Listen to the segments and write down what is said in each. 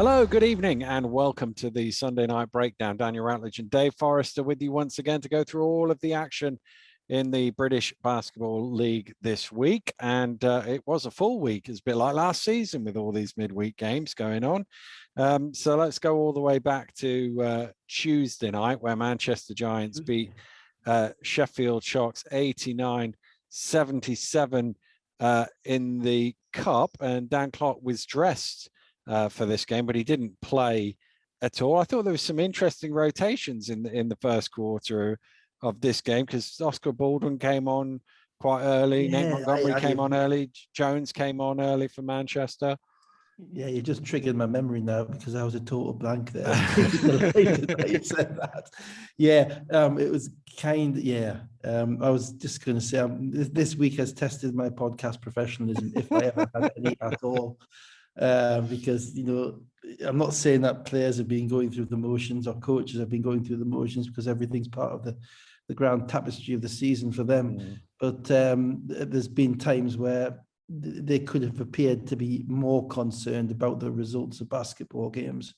Hello, good evening, and welcome to the Sunday Night Breakdown. Daniel Ratledge and Dave Forrester with you once again to go through all of the action in the British Basketball League this week. And it was a full week. It's a bit like last season with all these midweek games going on. So let's go all the way back to Tuesday night, where Manchester Giants beat Sheffield Sharks 89-77 in the Cup. And Dan Clark was dressed for this game, but he didn't play at all. I thought there was some interesting rotations in the first quarter of this game, because Oscar Baldwin came on quite early. Nate Montgomery came on early. Jones came on early for Manchester. Yeah, you just triggered my memory now, because I was a total blank there. That you said that. Yeah, it was kind of, I was just going to say, this week has tested my podcast professionalism, if I ever had any at all. Because, I'm not saying that players have been going through the motions or coaches have been going through the motions, because everything's part of the grand tapestry of the season for them. But there's been times where they could have appeared to be more concerned about the results of basketball games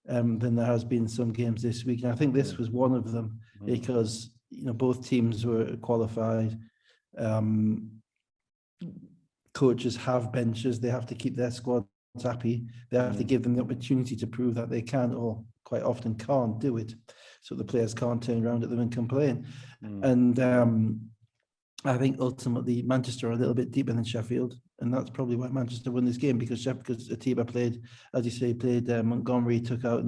than there has been some games this week. And I think this was one of them, because, both teams were qualified. Coaches have benches. They have to keep their squads happy. They have to give them the opportunity to prove that they can, or quite often can't do it. So the players can't turn around at them and complain. And I think ultimately Manchester are a little bit deeper than Sheffield. And that's probably why Manchester won this game, because Atiba played, as you say, Montgomery, took out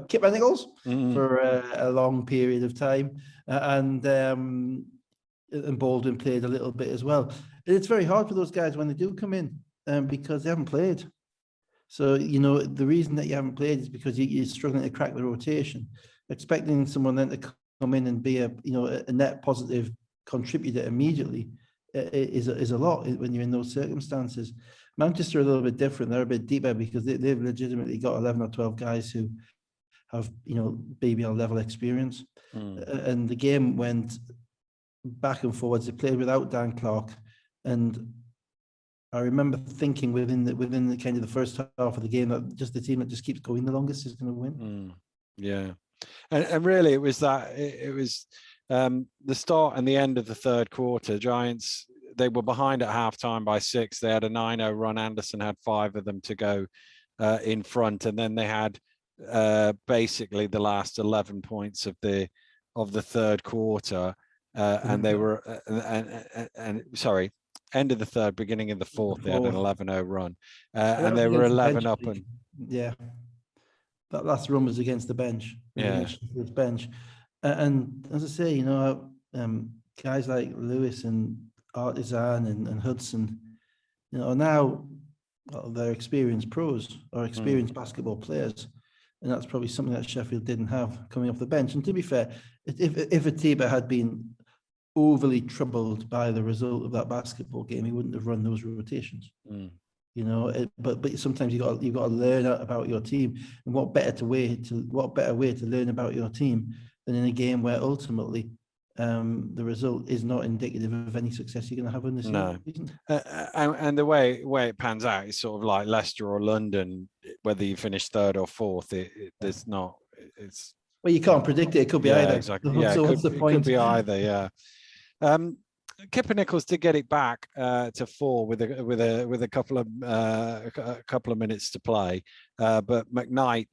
Kipper Nichols for a long period of time. And Baldwin played a little bit as well. And it's very hard for those guys when they do come in, because they haven't played. So, the reason that you haven't played is because you're struggling to crack the rotation. Expecting someone then to come in and be a net positive contributor immediately is a lot when you're in those circumstances. Manchester are a little bit different. They're a bit deeper, because they've legitimately got 11 or 12 guys who have, BBL level experience. And the game went back and forwards. They played without Dan Clark. And I remember thinking within the kind of the first half of the game that just the team that just keeps going the longest is going to win. Yeah, and really it was the start and the end of the third quarter. Giants, they were behind at halftime by 6. They had a 9-0 run. Anderson had 5 of them to go in front, and then they had basically the last 11 points of the third quarter, and they were end of the third, beginning of the fourth, they had an 11-0 run, and they were 11 up. And that last run was against the bench. The bench, and as I say, guys like Lewis and Artisan and Hudson, are now they're experienced pros or experienced basketball players, and that's probably something that Sheffield didn't have coming off the bench. And to be fair, if Atiba had been overly troubled by the result of that basketball game, he wouldn't have run those rotations. But sometimes you've got to learn about your team, and what better way to learn about your team than in a game where ultimately the result is not indicative of any success you're going to have in this season. And the way it pans out is sort of like Leicester or London, whether you finish third or fourth. Well, you can't predict it. It could be either. Exactly. So what's the point? It could be either. Yeah. Kipper Nichols did get it back to 4 with a couple of minutes to play, but McKnight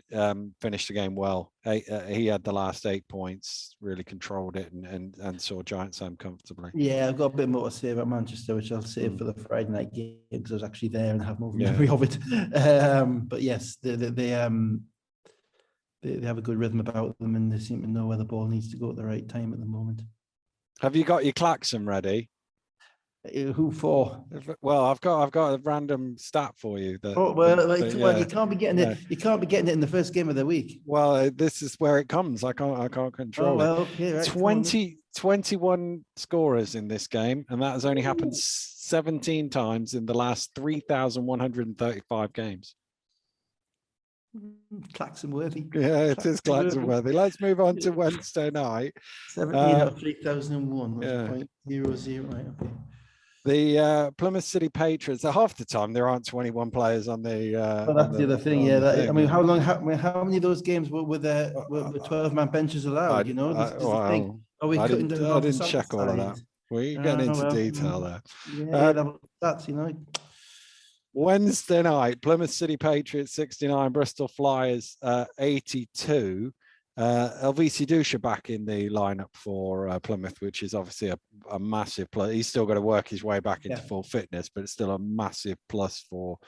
finished the game well. He had the last 8 points, really controlled it, and saw Giants home comfortably. Yeah, I've got a bit more to say about Manchester, which I'll save for the Friday night game, because I was actually there and have more memory of it. But yes, they have a good rhythm about them, and they seem to know where the ball needs to go at the right time at the moment. Have you got your klaxon ready? Who for? Well, I've got a random stat for you. You can't be getting it. You can't be getting it in the first game of the week. Well, this is where it comes. I can't control it. Okay, right. 21 scorers in this game, and that has only happened 17 times in the last 3,135 games. Klaxon worthy. Yeah, it is klaxon worthy. Let's move on to Wednesday night. 17 out of 3,001. Yeah. 0.00. Right. Okay. The Plymouth City Patriots, half the time there aren't 21 players on the. Well, that's the other thing. Yeah, I mean, how long? How many of those games were 12-man benches allowed? You know, this is the thing. Are we cutting down I on the didn't sample check all of that. size? We're getting into detail there. Yeah, that's you know. Wednesday night, Plymouth City Patriots 69, Bristol Flyers 82. LVC Dusha back in the lineup for Plymouth, which is obviously a massive plus. He's still got to work his way back into full fitness, but it's still a massive plus for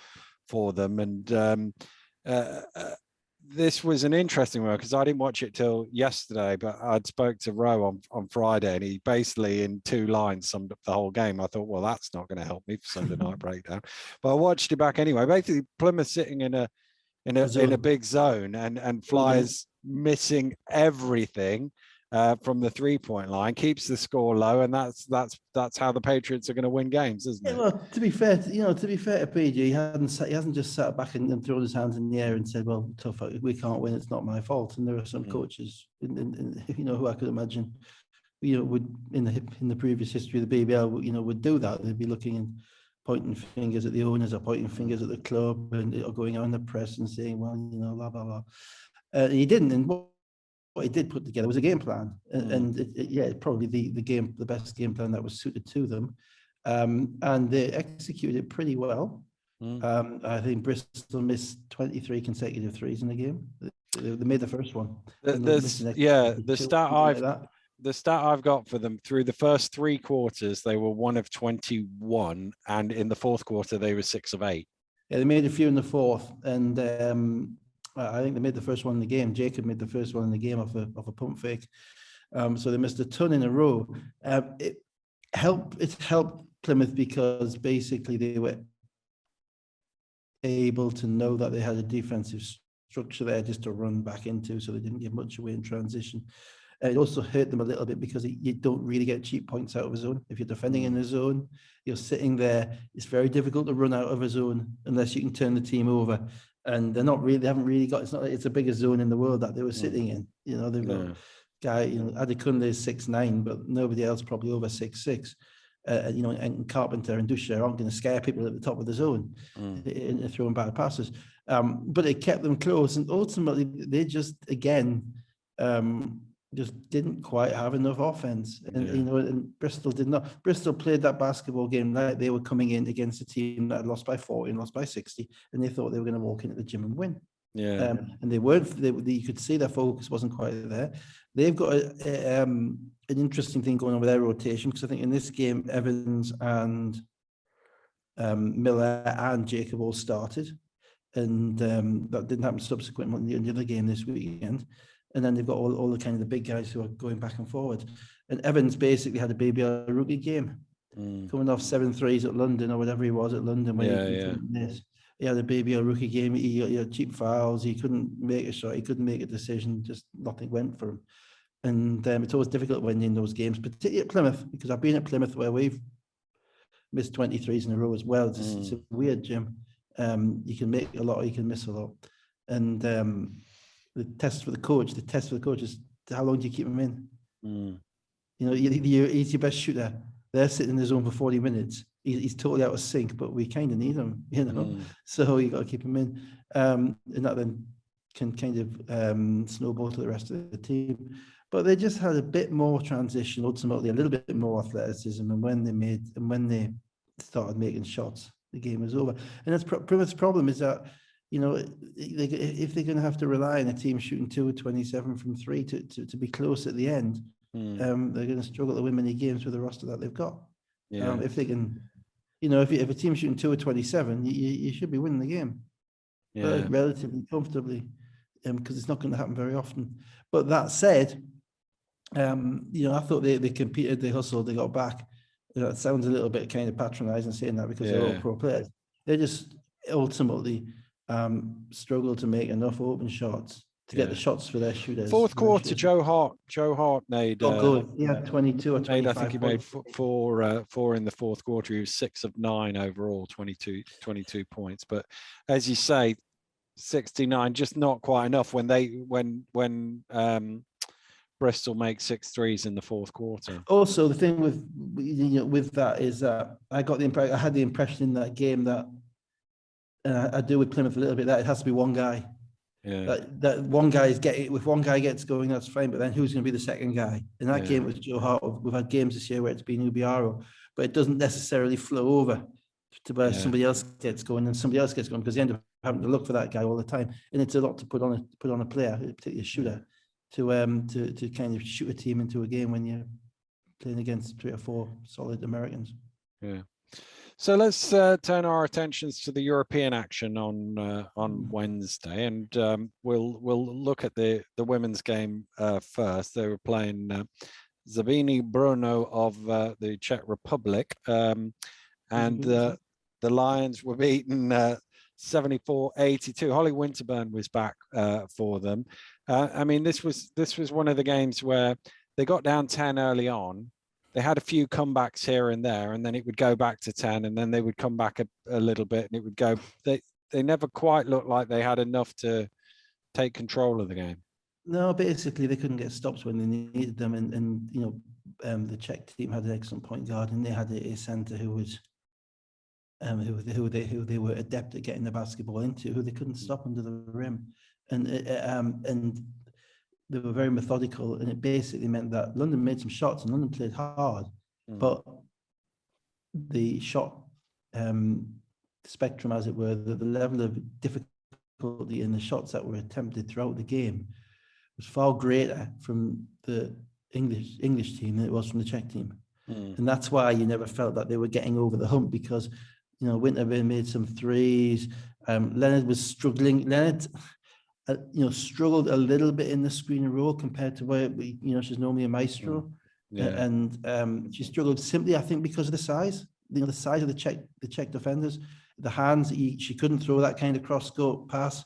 them. And this was an interesting one because I didn't watch it till yesterday, but I'd spoke to Rowe on Friday, and he basically in 2 lines summed up the whole game. I thought, well, that's not going to help me for Sunday night breakdown, but I watched it back anyway. Basically, Plymouth sitting in a big zone and Flyers missing everything from the 3-point line, keeps the score low, and that's how the Patriots are going to win games, isn't it? Well, to be fair to PG, he hasn't just sat back and thrown his hands in the air and said, "Well, tough, we can't win. It's not my fault." And there are some coaches, who I could imagine, would in the previous history of the BBL, would do that. They'd be looking and pointing fingers at the owners or pointing fingers at the club and going out in the press and saying, "Well, blah blah blah." He didn't, and what he did put together was a game plan, and probably the best game plan that was suited to them, and they executed it pretty well. I think Bristol missed 23 consecutive threes in the game. They made the first one. The stat I've got for them through the first 3 quarters, they were 1 of 21, and in the fourth quarter they were 6 of 8. Yeah, they made a few in the fourth, and I think they made the first one in the game. Jacob made the first one in the game off a pump fake. So they missed a ton in a row. It helped Plymouth because basically they were able to know that they had a defensive structure there just to run back into, so they didn't give much away in transition. It also hurt them a little bit because you don't really get cheap points out of a zone. If you're defending in a zone, you're sitting there. It's very difficult to run out of a zone unless you can turn the team over. And they haven't really got. It's not like it's the biggest zone in the world that they were sitting in. They've got guy. Adekunle is 6'9", but nobody else probably over 6'6". And Carpenter and Dusha aren't going to scare people at the top of the zone in throwing bad passes. But it kept them close, and ultimately they just didn't quite have enough offense. And Bristol did not. Bristol played that basketball game like they were coming in against a team that had lost by 40 and lost by 60, and they thought they were going to walk into the gym and win. Yeah. And they weren't. You could see their focus wasn't quite there. They've got an interesting thing going on with their rotation, because I think in this game Evans and Miller and Jacob all started, and that didn't happen subsequently in the other game this weekend. And then they've got all the kind of the big guys who are going back and forward. And Evans basically had a BBL rookie game, coming off 7 threes at London or whatever he was at London when he couldn't miss. He had a BBL rookie game. He had cheap fouls. He couldn't make a shot. He couldn't make a decision. Just nothing went for him. And it's always difficult winning those games, particularly at Plymouth, because I've been at Plymouth where we've missed 23s in a row as well. It's a weird gym. You can make a lot or you can miss a lot. And the test for the coach is how long do you keep him in? He's your best shooter. They're sitting in the zone for 40 minutes. He's totally out of sync, but we kind of need him, So you got to keep him in, and that then can kind of snowball to the rest of the team. But they just had a bit more transition, ultimately a little bit more athleticism, and when they started making shots, the game was over. And that's Plymouth's problem is that, if they're going to have to rely on a team shooting 2 of 27 from 3 to be close at the end, they're going to struggle to win many games with the roster that they've got. If they can, if a team's shooting 2 of 27, you should be winning the game relatively comfortably, because it's not going to happen very often. But that said, I thought they competed, they hustled, they got back. It sounds a little bit kind of patronising saying that because they're all pro players. They just ultimately struggled to make enough open shots to get the shots for their shooters. Fourth quarter, Joe Hart made 22 or 25. I think he made four in the fourth quarter. He was 6 of 9 overall, 22 points. But as you say, 69 just not quite enough when Bristol make 6 threes in the fourth quarter. Also, the thing with that is that I had the impression in that game that, and I do with Plymouth a little bit, that it has to be one guy. Yeah. That one guy if one guy gets going, that's fine. But then who's going to be the second guy? In that game, it was Joe Hart. We've had games this year where it's been Ubiaro, but it doesn't necessarily flow over to where somebody else gets going and somebody else gets going, because they end up having to look for that guy all the time, and it's a lot to put on a player, particularly a shooter, to kind of shoot a team into a game when you're playing against 3 or 4 solid Americans. Yeah. So let's turn our attentions to the European action on Wednesday, and we'll look at the women's game first. They were playing Zabiny Brno of the Czech Republic, and the Lions were beaten 74-82. Holly Winterburn was back for them. I mean, this was one of the games where they got down 10 early on. They had a few comebacks here and there, and then it would go back to 10, and then they would come back a little bit, and it would go. They never quite looked like they had enough to take control of the game. No, basically they couldn't get stops when they needed them, and the Czech team had an excellent point guard, and they had a centre who was who they were adept at getting the basketball into, who they couldn't stop under the rim, and they were very methodical, and it basically meant that London made some shots and London played hard, but the shot spectrum, as it were, the level of difficulty in the shots that were attempted throughout the game was far greater from the English team than it was from the Czech team. And that's why you never felt that they were getting over the hump, because Winterburn made some threes. Leonard was struggling. Leonard struggled a little bit in the screen and roll compared to where she's normally a maestro, and she struggled simply, I think, because of the size. The size of the Czech defenders, the hands. She couldn't throw that kind of cross-scope pass.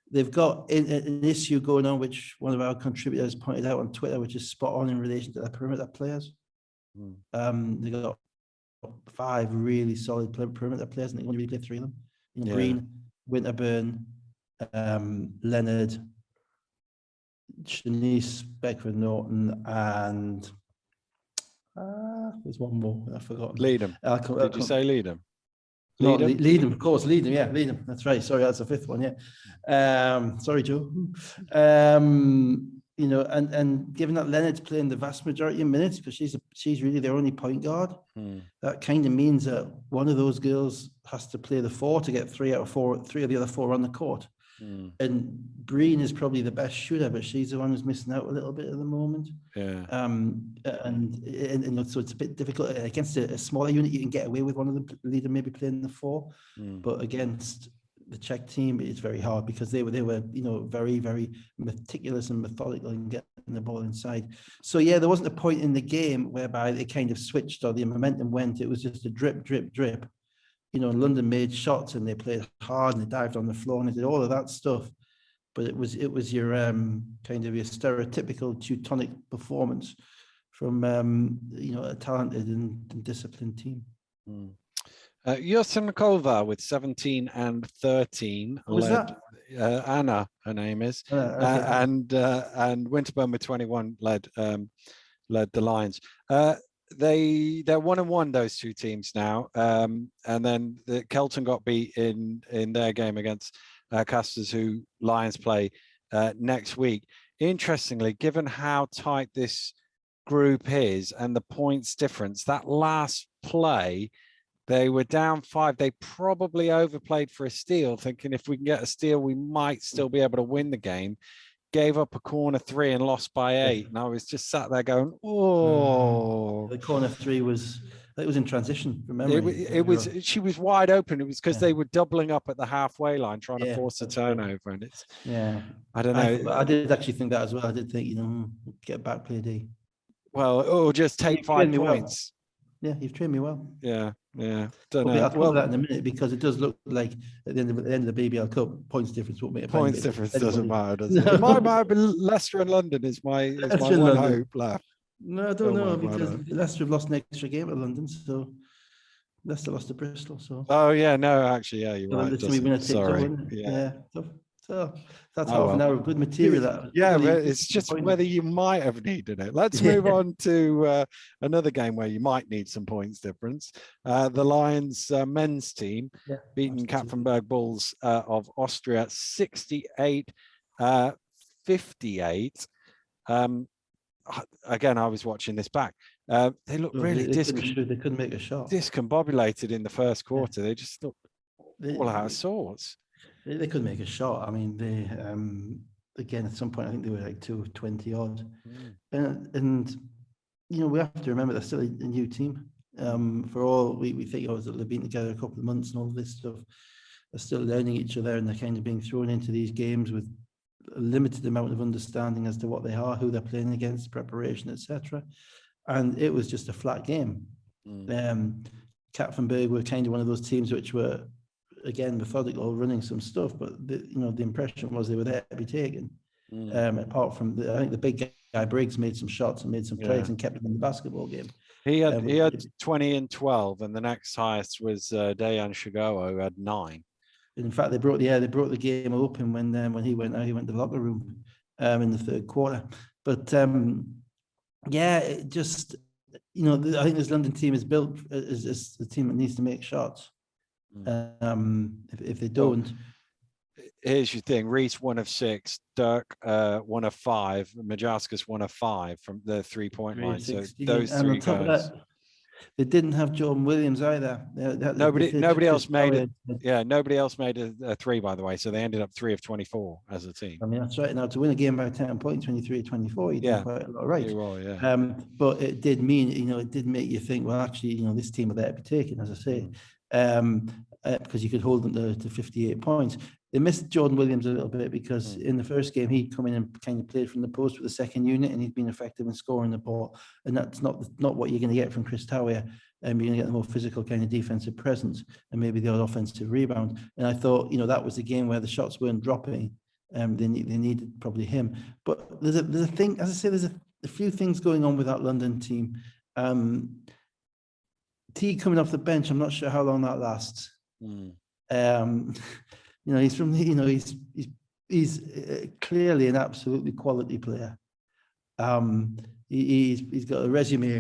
They've got an issue going on, which one of our contributors pointed out on Twitter, which is spot on in relation to the perimeter players. They got 5 really solid perimeter players, and they only really played 3 of them. Breen, Winterburn, Leonard, Shanice, Beckford Norton, and there's one more I've forgotten. Leadham. Did you say Leadham? Leadham, of course. Leadham, yeah, Leadham. That's right. Sorry, that's the 5th one. Yeah. Sorry, Joe. And given that Leonard's playing the vast majority of minutes, because she's really their only point guard, that kind of means that one of those girls has to play the 4 to get 3 out of 4, 3 of the other 4 on the court. And Breen is probably the best shooter, but she's the one who's missing out a little bit at the moment. Yeah. And so it's a bit difficult against a smaller unit. You can get away with one of the leader maybe playing the 4, but against the Czech team, it's very hard, because they were very, very meticulous and methodical in getting the ball inside. So yeah, there wasn't a point in the game whereby they kind of switched or the momentum went. It was just a drip, drip, drip. London made shots and they played hard and they dived on the floor and they did all of that stuff. But it was your kind of your stereotypical Teutonic performance from a talented and disciplined team. Yosenkova with 17 and 13 led. Anna, her name is, okay. And Winterburn with 21 led the Lions. They're 1-1, those 2 teams now, and then Kelton got beat in their game against Casters, who Lions play next week. Interestingly, given how tight this group is and the points difference, that last play, they were down 5. They probably overplayed for a steal, thinking if we can get a steal, we might still be able to win the game. Gave up a corner 3 and lost by 8. And I was just sat there going, oh. The corner 3 was in transition, remember? She was wide open. It was because they were doubling up at the halfway line, trying to force a turnover. Right. And I don't know. I did actually think that as well. I did think, get back, play D. Well, or just take 5 points. Yeah, you've trained me well. Yeah. Don't know. I'll cover that in a minute, because it does look like at the end of the BBL Cup, points difference won't make a points difference doesn't matter, does it? It might matter, but Leicester and London is my one hope left. No, I don't know, because Leicester have lost an extra game at London, so Leicester lost to Bristol. So. Oh yeah, no, actually, yeah, you're right. Sorry. Yeah. So that's Oh, half an well. hour of good material. Yeah, Really but it's just disappointing. whether you might have needed it. Let's move on to another game where you might need some points difference. The Lions men's team Yeah, beating absolutely. Kapfenburg Bulls of Austria 68 58. Again, I was watching this back. They looked Well, really they couldn't shoot. They couldn't make a shot. discombobulated in the first quarter. Yeah. They just looked They, all out of sorts. they couldn't make a shot. I mean, they again at some point I think they were like 220 odd, and you know we have to remember they're still a new team. For all we think they've been together a couple of months and all this stuff, they're still learning each other and they're kind of being thrown into these games with a limited amount of understanding as to what they are, who they're playing against, preparation, etc. And it was just a flat game. Kapfenburg were kind of one of those teams which were, again, methodical, running some stuff, but the impression was they were there to be taken. Apart from, I think the big guy Briggs made some shots and made some plays and kept them in the basketball game. He had 20 and 12, and the next highest was Dejan Shigawa, who had 9. In fact, they brought the game open when he went to the locker room in the third quarter. But yeah, it just I think this London team is built as a team that needs to make shots. If they don't, here's your thing: Reese 1 of 6, Dirk 1 of 5, Majauskas 1 of 5 from the 3-point line. So those three guys. They didn't have Jordan Williams either. Nobody else made it. Yeah, nobody else made a 3, by the way. So they ended up 3 of 24 as a team. I mean, that's right. Now to win a game by 10 points, 23-24, you did quite a lot right. Yeah. But it did mean, it did make you think, well, actually, this team are there to be taken, as I say, because you could hold them to 58 points. They missed Jordan Williams a little bit because in the first game he'd come in and kind of played from the post with the second unit, and he'd been effective in scoring the ball. And that's not what you're going to get from Chris Tower. You're going to get the more physical kind of defensive presence and maybe the odd offensive rebound. And I thought, that was a game where the shots weren't dropping. They needed probably him. But there's a thing, as I say, there's a few things going on with that London team. T coming off the bench, I'm not sure how long that lasts. He's from he's clearly an absolutely quality player. He's got a resume,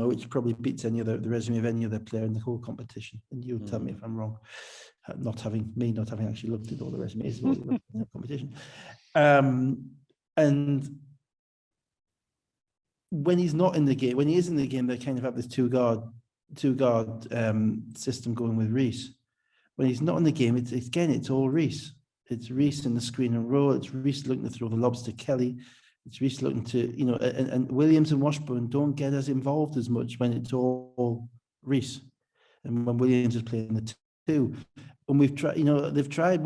which probably beats the resume of any other player in the whole competition. And you'll tell me if I'm wrong, not having actually looked at all the resumes in the competition. And when he's not in the game, when he is in the game, they kind of have this two guard system going with Reese. When he's not in the game, it's all Reese. It's Reese in the screen and roll. It's Reese looking to throw the lobs to Kelly. It's Reese looking to, and Williams and Washburn don't get as involved as much when it's all Reese. And when Williams is playing the 2. And we've tried, they've tried Dirk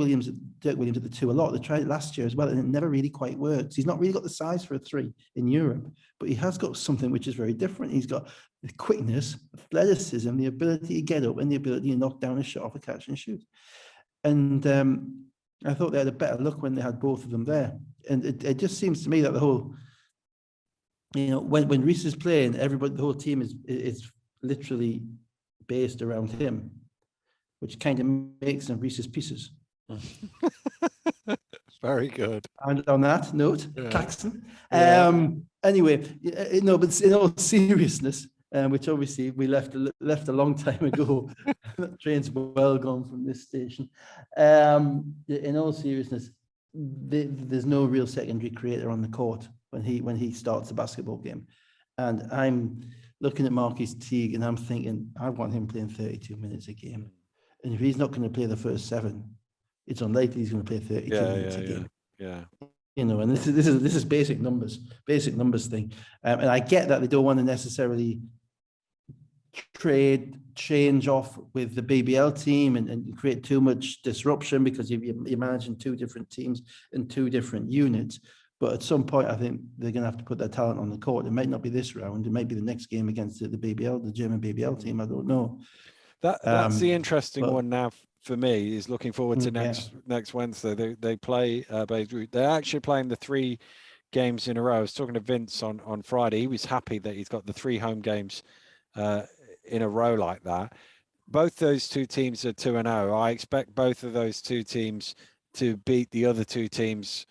Williams at the 2 a lot. They tried it last year as well, and it never really quite works. He's not really got the size for a 3 in Europe, but he has got something which is very different. He's got the quickness, athleticism, the ability to get up, and the ability to knock down a shot off a catch and shoot. And I thought they had a better look when they had both of them there. And it just seems to me that the whole, when Reese is playing, the whole team is literally based around him, which kind of makes them Reese's Pieces. Very good. And on that note, Claxton. Anyway, but in all seriousness, which obviously we left a long time ago. That train's well gone from this station. In all seriousness, there's no real secondary creator on the court when he starts a basketball game. And I'm looking at Marcus Teague and I'm thinking, I want him playing 32 minutes a game. And if he's not going to play the first 7, it's unlikely he's going to play 32 minutes a game. Yeah. And this is basic numbers thing. And I get that they don't want to necessarily change off with the BBL team and create too much disruption because you imagine 2 different teams and 2 different units. But at some point, I think they're going to have to put their talent on the court. It might not be this round. It might be the next game against the BBL, the German BBL team. I don't know. That's the interesting one now for me, is looking forward to next Wednesday. They play Beirut. They're actually playing the 3 games in a row. I was talking to Vince on Friday. He was happy that he's got the 3 home games in a row like that. Both those 2 teams are 2-0. I expect both of those 2 teams to beat the other two teams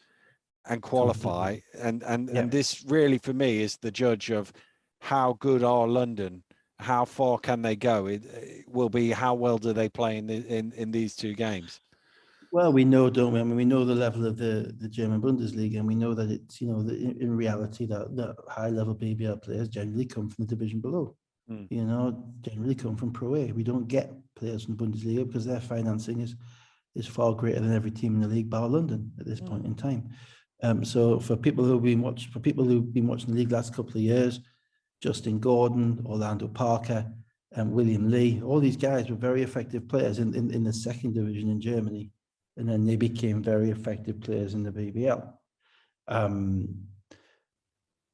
and qualify. And this really, for me, is the judge of how good are London, how far can they go. It will be how well do they play in these two games. Well, we know, don't we? I mean, we know the level of the German Bundesliga, and we know that it's, in reality that the high-level BBL players generally come from the division below. Generally come from Pro A. We don't get players from the Bundesliga because their financing is far greater than every team in the league, bar London at this point in time. So for people who've been watching the league last couple of years, Justin Gordon, Orlando Parker, and William Lee, all these guys were very effective players in the second division in Germany, and then they became very effective players in the BBL.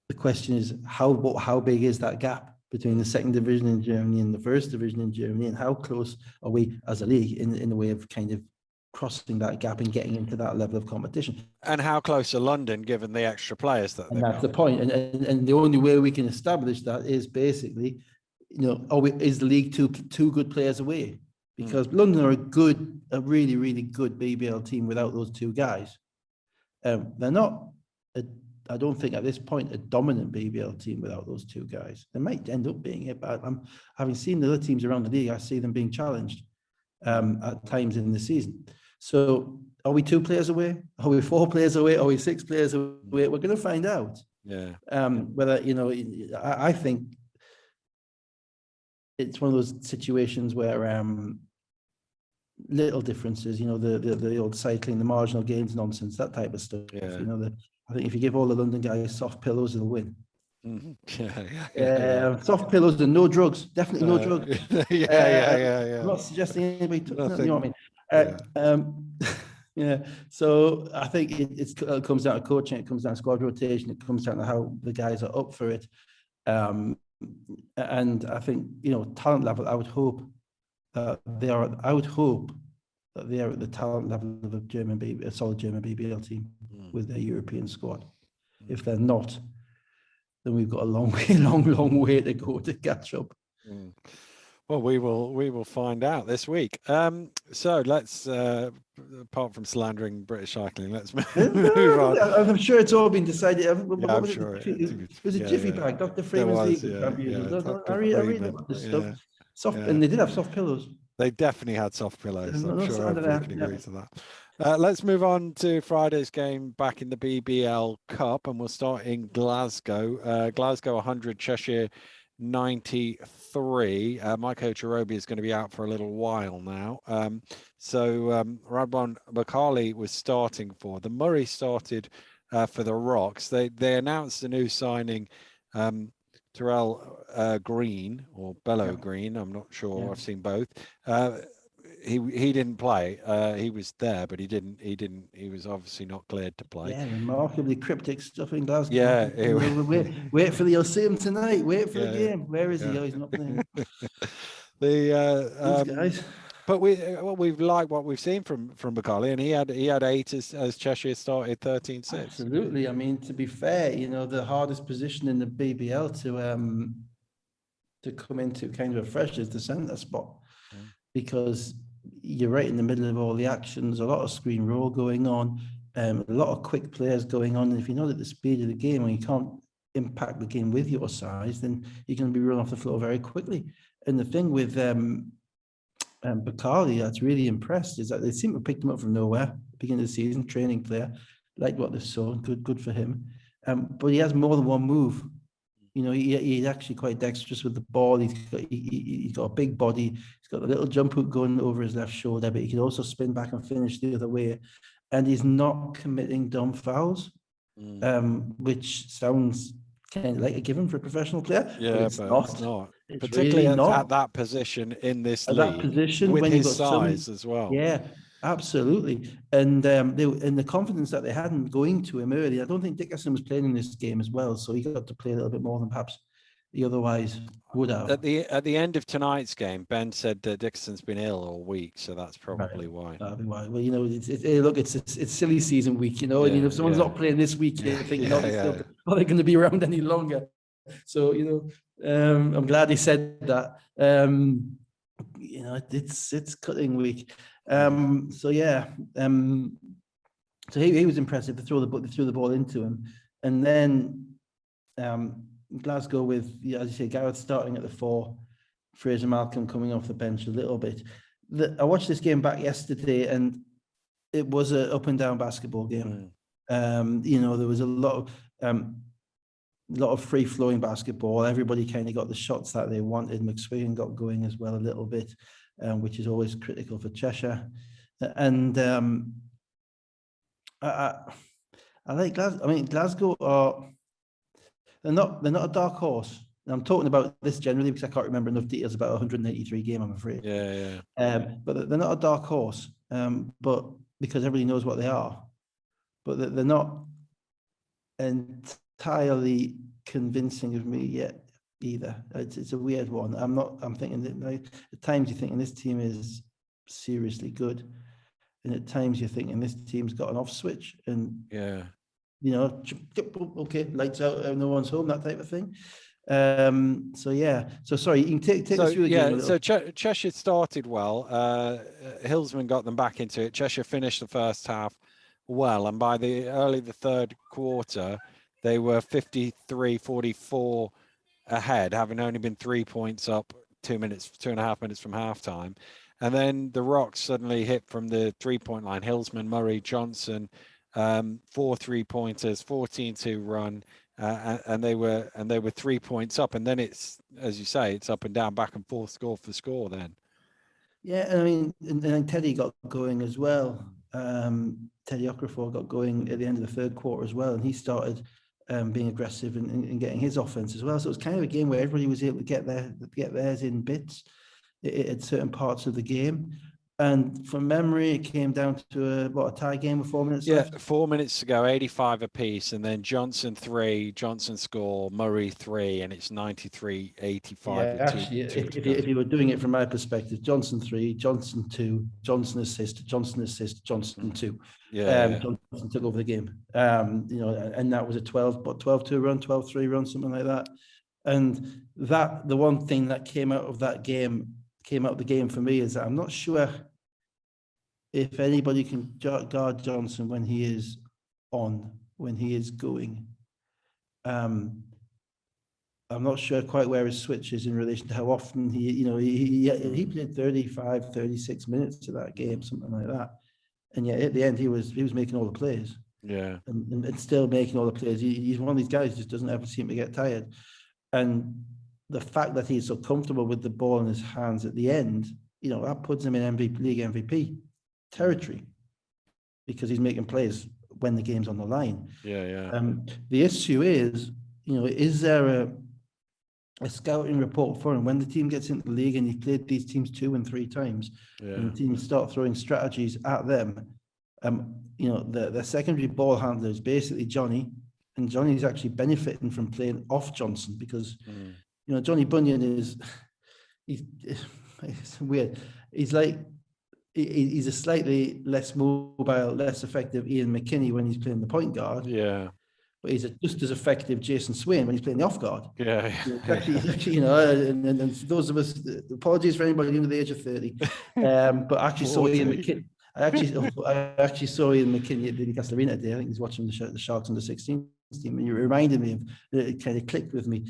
The question is how big is that gap between the second division in Germany and the first division in Germany, and how close are we as a league in the way of kind of crossing that gap and getting into that level of competition? And how close are London given the extra players that they've got? And that's the point. And the only way we can establish that is basically, is the league two good players away? Because London are a really, really good BBL team without those two guys. They're not, I don't think at this point, a dominant BBL team without those two guys. They might end up being it, but having seen the other teams around the league, I see them being challenged at times in the season. So are we 2 players away? Are we 4 players away? Are we 6 players away? We're going to find out. Yeah. Whether, I think it's one of those situations where little differences, the old cycling, the marginal gains nonsense, that type of stuff. Yeah. I think if you give all the London guys soft pillows, they'll win. Yeah. Soft pillows and no drugs. Definitely no drugs. Yeah. I'm not suggesting anybody took nothing. You know what I mean? Yeah. So I think it comes down to coaching. It comes down to squad rotation. It comes down to how the guys are up for it. And I think, talent level, I would hope that they are. I would hope that they are at the talent level of a solid German BBL team with their European squad. If they're not, then we've got a long way to go to catch up. Well, we will find out this week. So let's, apart from slandering British cycling, let's move on. I'm sure it's all been decided. I'm sure it was a jiffy bag. Dr. Freeman's league. I read about this stuff. Soft, and they did have soft pillows. They definitely had soft pillows. I'm sure everybody can agree to that. Let's move on to Friday's game back in the BBL Cup, and we'll start in Glasgow. Glasgow 100, Cheshire 93. Mike Ocherobi is going to be out for a little while now. So Radwan Bakali was starting for them. Murray started for the Rocks. They announced a new signing, Terrell Green or Bello Green. I'm not sure. I've seen both. He didn't play. He was there, but he didn't. He was obviously not cleared to play. Yeah, remarkably cryptic stuff in Glasgow. Yeah. Wait for you'll see him tonight. Wait for the game. Where is he? Oh, he's not playing. These guys. But we've liked what we've seen from Bakali, and he had 8 as Cheshire started 13-6. Absolutely. I mean, to be fair, the hardest position in the BBL to come into kind of fresh is the centre spot, because you're right in the middle of all the actions. A lot of screen roll going on, a lot of quick players going on. And if you're not at the speed of the game and you can't impact the game with your size, then you're going to be run off the floor very quickly. And the thing with Bakali that's really impressed is that they seem to have picked him up from nowhere, beginning of the season, training player, like what they saw, good for him. But he has more than one move. He's actually quite dexterous with the ball. He's got a big body. He's got a little jump hook going over his left shoulder, but he can also spin back and finish the other way. And he's not committing dumb fouls, which sounds kind of like a given for a professional player. Yeah, but it's not. It's particularly really not. At that position in this league, that position with his size as well. Yeah, absolutely. And the confidence that they had in going to him early, I don't think Dickerson was playing in this game as well, so he got to play a little bit more than perhaps he otherwise would have. At the end of tonight's game, Ben said that Dickerson's been ill all week, so that's probably why. That'd be why. Well, look, it's silly season week, and if someone's not playing this week, you think are they going to be around any longer? So I'm glad he said that. It's cutting week. So he was impressive. They threw the ball into him, and then Glasgow with, as you say, Gareth starting at the 4, Fraser Malcolm coming off the bench a little bit. I watched this game back yesterday, and it was an up and down basketball game. There was a lot of free flowing basketball. Everybody kind of got the shots that they wanted. McSwiggan got going as well a little bit, which is always critical for Cheshire. And I like Glasgow. I mean, Glasgow are they're not a dark horse. And I'm talking about this generally because I can't remember enough details about a 183 game, I'm afraid. Yeah. But they're not a dark horse. But because everybody knows what they are, but they're not entirely convincing of me yet either. It's a weird one. I'm thinking that, like, at times you're thinking this team is seriously good, and at times you're thinking this team's got an off switch, and okay, lights out, no one's home, that type of thing. So sorry, you can take us through the game. So Cheshire started well. Hillsman got them back into it. Cheshire finished the first half well, and by the third quarter, they were 53-44 ahead, having only been 3 points up 2.5 minutes from halftime. And then the Rocks suddenly hit from the 3-point line. Hillsman, Murray, Johnson, 4 3-pointers, 14-2 run, and they were 3 points up. And then it's, as you say, it's up and down, back and forth, score for score. Then, yeah, I mean, and then Teddy got going as well. Teddy Okafor got going at the end of the third quarter as well, and he started being aggressive and getting his offense as well. So it was kind of a game where everybody was able to get theirs in bits at certain parts of the game. And from memory, it came down to a tie game with 4 minutes left. 4 minutes to go, 85 apiece, and then Johnson 3, Johnson score, Murray 3, and it's 93-85. Yeah, actually, if you were doing it from my perspective, Johnson 3, Johnson 2, Johnson assist, Johnson 2. Johnson took over the game. And that was a 12-2 run, 12-3 run, something like that. And that the one thing that came out of the game for me is that I'm not sure if anybody can guard Johnson when he is going. I'm not sure quite where his switch is in relation to how often he played 35, 36 minutes to that game, something like that. And yet at the end he was making all the plays. Yeah. And still making all the plays. He's one of these guys who just doesn't ever seem to get tired. And the fact that he's so comfortable with the ball in his hands at the end, that puts him in league MVP territory because he's making plays when the game's on the line. The issue is, is there a scouting report for him when the team gets into the league and he played these teams 2 and 3 times, and the teams start throwing strategies at them? The secondary ball handler is basically Johnny, and Johnny's actually benefiting from playing off Johnson because Johnny Bunyan he's weird. He's a slightly less mobile, less effective Ian McKinney when he's playing the point guard. Yeah. But he's just as effective Jason Swain when he's playing the off guard. Yeah. And those of us, apologies for anybody under the age of 30, but I actually saw Ian McKinney. I actually saw Ian McKinney at the Newcastle Arena today. I think he's watching the Sharks under 16 team, and you reminded me of it. Kind of clicked with me.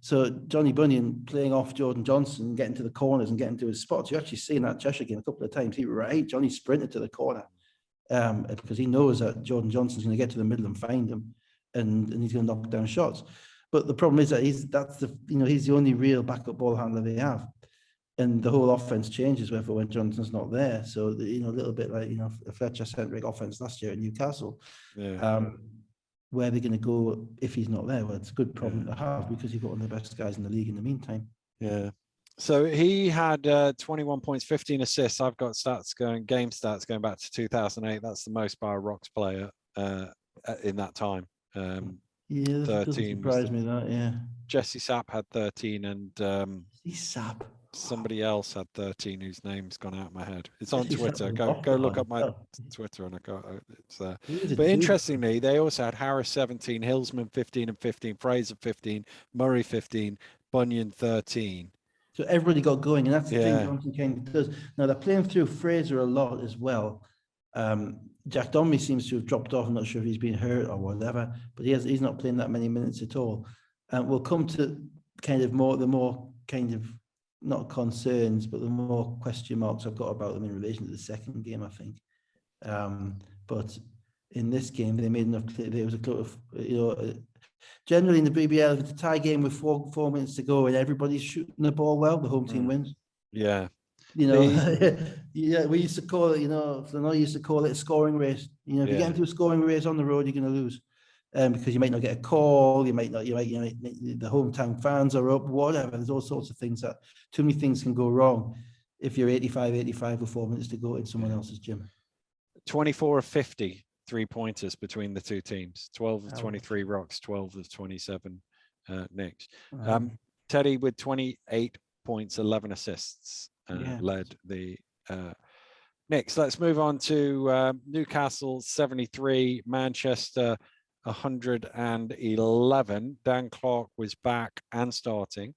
So Johnny Bunyan playing off Jordan Johnson, getting to the corners and getting to his spots. You actually see in that Cheshire game a couple of times. Johnny sprinted to the corner because he knows that Jordan Johnson's going to get to the middle and find him, and he's going to knock down shots. But the problem is that he's the only real backup ball handler they have, and the whole offense changes when Johnson's not there. So a little bit like a Fletcher-centric offense last year at Newcastle. Where they're going to go if he's not there? Well, it's a good problem to have because you've got one of the best guys in the league in the meantime. Yeah. So he had 21 points, 15 assists. I've got game stats going back to 2008. That's the most by a Rocks player in that time. Yeah, 13 doesn't surprise me that. Yeah. Jesse Sapp had 13, and Sapp. Somebody else had 13 whose name's gone out of my head. It's on Twitter. Go look up my Twitter and it's there. But interestingly, they also had Harris 17, Hillsman 15 and 15, Fraser 15, Murray 15, Bunyan 13. So everybody got going, and that's the thing Johnson kind of does. Now they're playing through Fraser a lot as well. Jack Donnelly seems to have dropped off. I'm not sure if he's been hurt or whatever, but he's not playing that many minutes at all. And we'll come to kind of the more kind of not concerns, but the more question marks I've got about them in relation to the second game, I think. But in this game, they made enough clear. There was a clear of, generally in the BBL, if it's a tie game with four minutes to go and everybody's shooting the ball well, the home team wins. Yeah. Yeah, we used to call it, Flannery used to call it a scoring race. If you get into a scoring race on the road, you're going to lose. Because you might not get a call, the hometown fans are up, whatever. There's all sorts of things that too many things can go wrong if you're 85 with 4 minutes to go in someone else's gym. 24 of 50 3-pointers between the two teams. 12 of 23 Rocks, 12 of 27 Knicks. Teddy with 28 points, 11 assists led the Knicks. Let's move on to Newcastle 73, Manchester 111. Dan Clark was back and starting.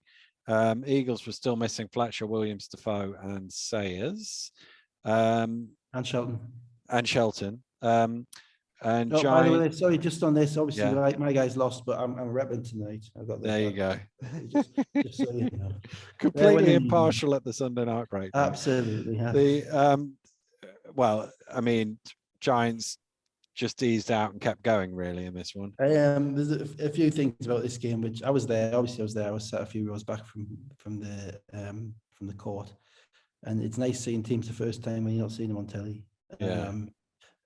Eagles were still missing Fletcher, Williams, Defoe, and Sayers. And Shelton. And by the way, sorry, just on this, obviously, my guy's lost, but I'm repping tonight. I've got there you go. just so you know. Completely impartial at the Sunday night break. Absolutely. Yeah. Giants just eased out and kept going really in this one. There's a few things about this game, which I was there. Obviously, I was there. I was sat a few rows back from the court, and it's nice seeing teams the first time when you're not seeing them on telly.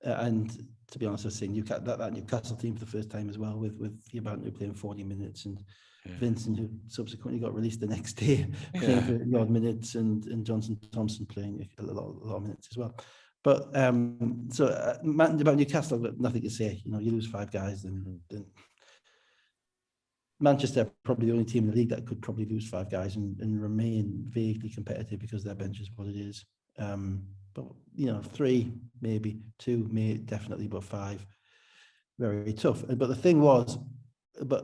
And to be honest, I've seen that Newcastle team for the first time as well, with Yabantu playing 40 minutes and Vincent, who subsequently got released the next day, playing for the odd minutes, and Johnson Thompson playing a lot of minutes as well. But about Newcastle, I've got nothing to say. You lose 5 guys, then Manchester are probably the only team in the league that could probably lose 5 guys and remain vaguely competitive because their bench is what it is. But 3 maybe, 2 definitely, but 5 very tough. But the thing was,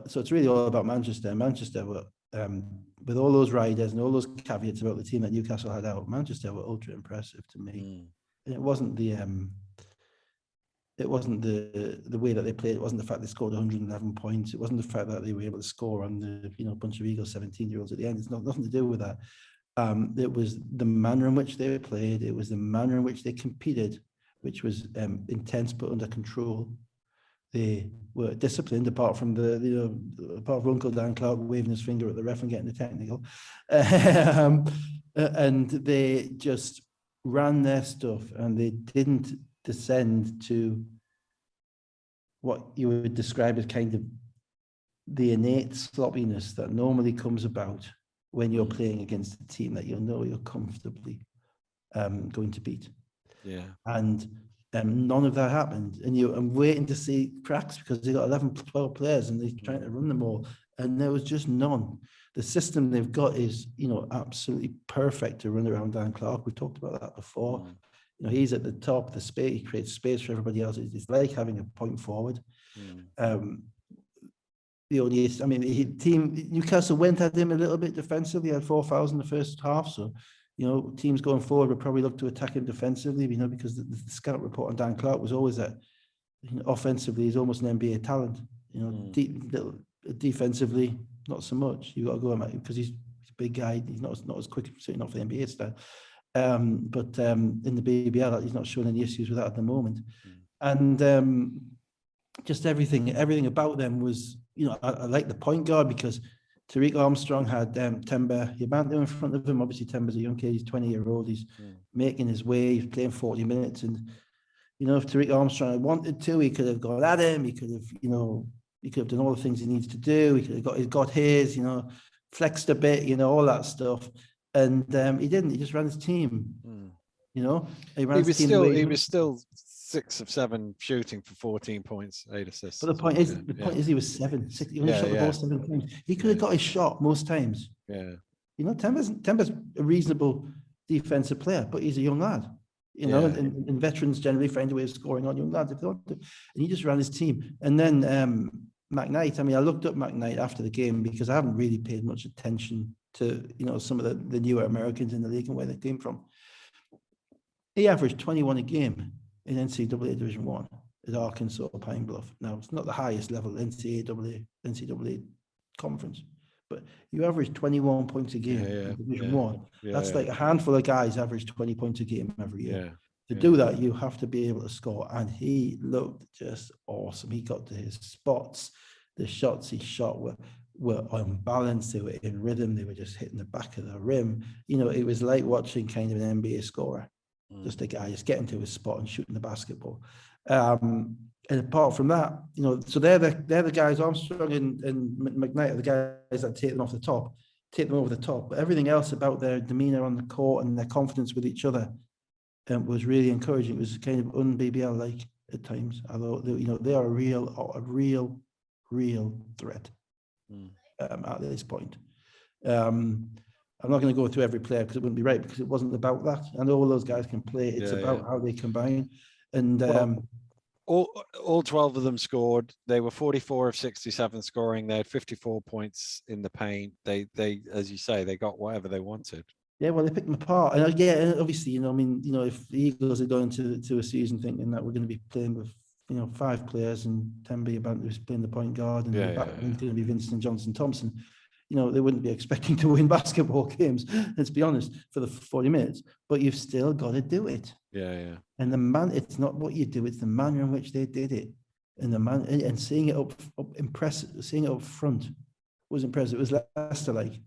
so it's really all about Manchester. Manchester were with all those riders and all those caveats about the team that Newcastle had out. Manchester were ultra impressive to me. It wasn't the way that they played. It wasn't the fact they scored 111 points. It wasn't the fact that they were able to score on the bunch of Eagles 17-year-olds at the end. It's nothing to do with that. It was the manner in which they played. It was the manner in which they competed, which was intense but under control. They were disciplined, apart from Uncle Dan Clark waving his finger at the ref and getting the technical, and they just ran their stuff, and they didn't descend to what you would describe as kind of the innate sloppiness that normally comes about when you're playing against a team that you're comfortably going to beat. Yeah. And none of that happened. And I'm waiting to see cracks because they got 11, 12 players and they're trying to run them all. And there was just none. The system they've got is, absolutely perfect to run around Dan Clark. We've talked about that before. He's at the top of the space. He creates space for everybody else. It's like having a point forward. Newcastle went at him a little bit defensively. Had 4 fouls in the first half. So, teams going forward would probably look to attack him defensively, because the scout report on Dan Clark was always that offensively he's almost an NBA talent. Defensively, not so much. You got to go at him because he's a big guy. He's not as quick, certainly not for the NBA style. But in the BBL, he's not showing any issues with that at the moment. And just everything about them was, I like the point guard because Tariq Armstrong had Temba Yabantu in front of him. Obviously, Temba's a young kid. He's 20-year-old. He's making his way. He's playing 40 minutes. And, if Tariq Armstrong had wanted to, he could have gone at him. He could have, he could have done all the things he needs to do. He could have got his, flexed a bit, all that stuff. And he didn't. He just ran his team. He was still 6 of 7 shooting for 14 points, 8 assists. But the point is, he was 7. He only shot the ball 7 times. He could have got his shot most times. Yeah. Temba's a reasonable defensive player, but he's a young lad. And veterans generally find a way of scoring on young lads if they want to. And he just ran his team. And then McKnight. I looked up McKnight after the game because I haven't really paid much attention to some of the newer Americans in the league and where they came from. He averaged 21 a game. in NCAA Division 1 is Arkansas Pine Bluff. Now, it's not the highest level NCAA conference, but you average 21 points a game in Division 1. That's like a handful of guys average 20 points a game every year. To do that, you have to be able to score. And he looked just awesome. He got to his spots. The shots he shot were unbalanced. They were in rhythm. They were just hitting the back of the rim. You know, it was like watching kind of an NBA scorer. Just a guy just getting to his spot and shooting the basketball. And apart from that, you know, so they're the guys. Armstrong and McKnight are the guys that take them over the top. But everything else about their demeanor on the court and their confidence with each other was really encouraging. It was kind of un-BBL like at times. Although you know, they are a real threat at this point. I'm not going to go through every player because it wouldn't be right, because it wasn't about that. I know all those guys can play. It's about how they combine. And all 12 of them scored. They were 44 of 67 scoring. They had 54 points in the paint. They, as you say, they got whatever they wanted. Yeah, well, they picked them apart. And yeah, obviously, you know, I mean, you know, if the Eagles are going to a season thinking that we're going to be playing with, you know, 5 players and Tembe about who's playing the point guard and the back going to be Vincent Johnson Thompson, you know, they wouldn't be expecting to win basketball games, let's be honest, for the 40 minutes. But you've still got to do it. Yeah. And it's not what you do, it's the manner in which they did it. And and seeing it up impressive, seeing it up front was impressive. It was Leicester-like.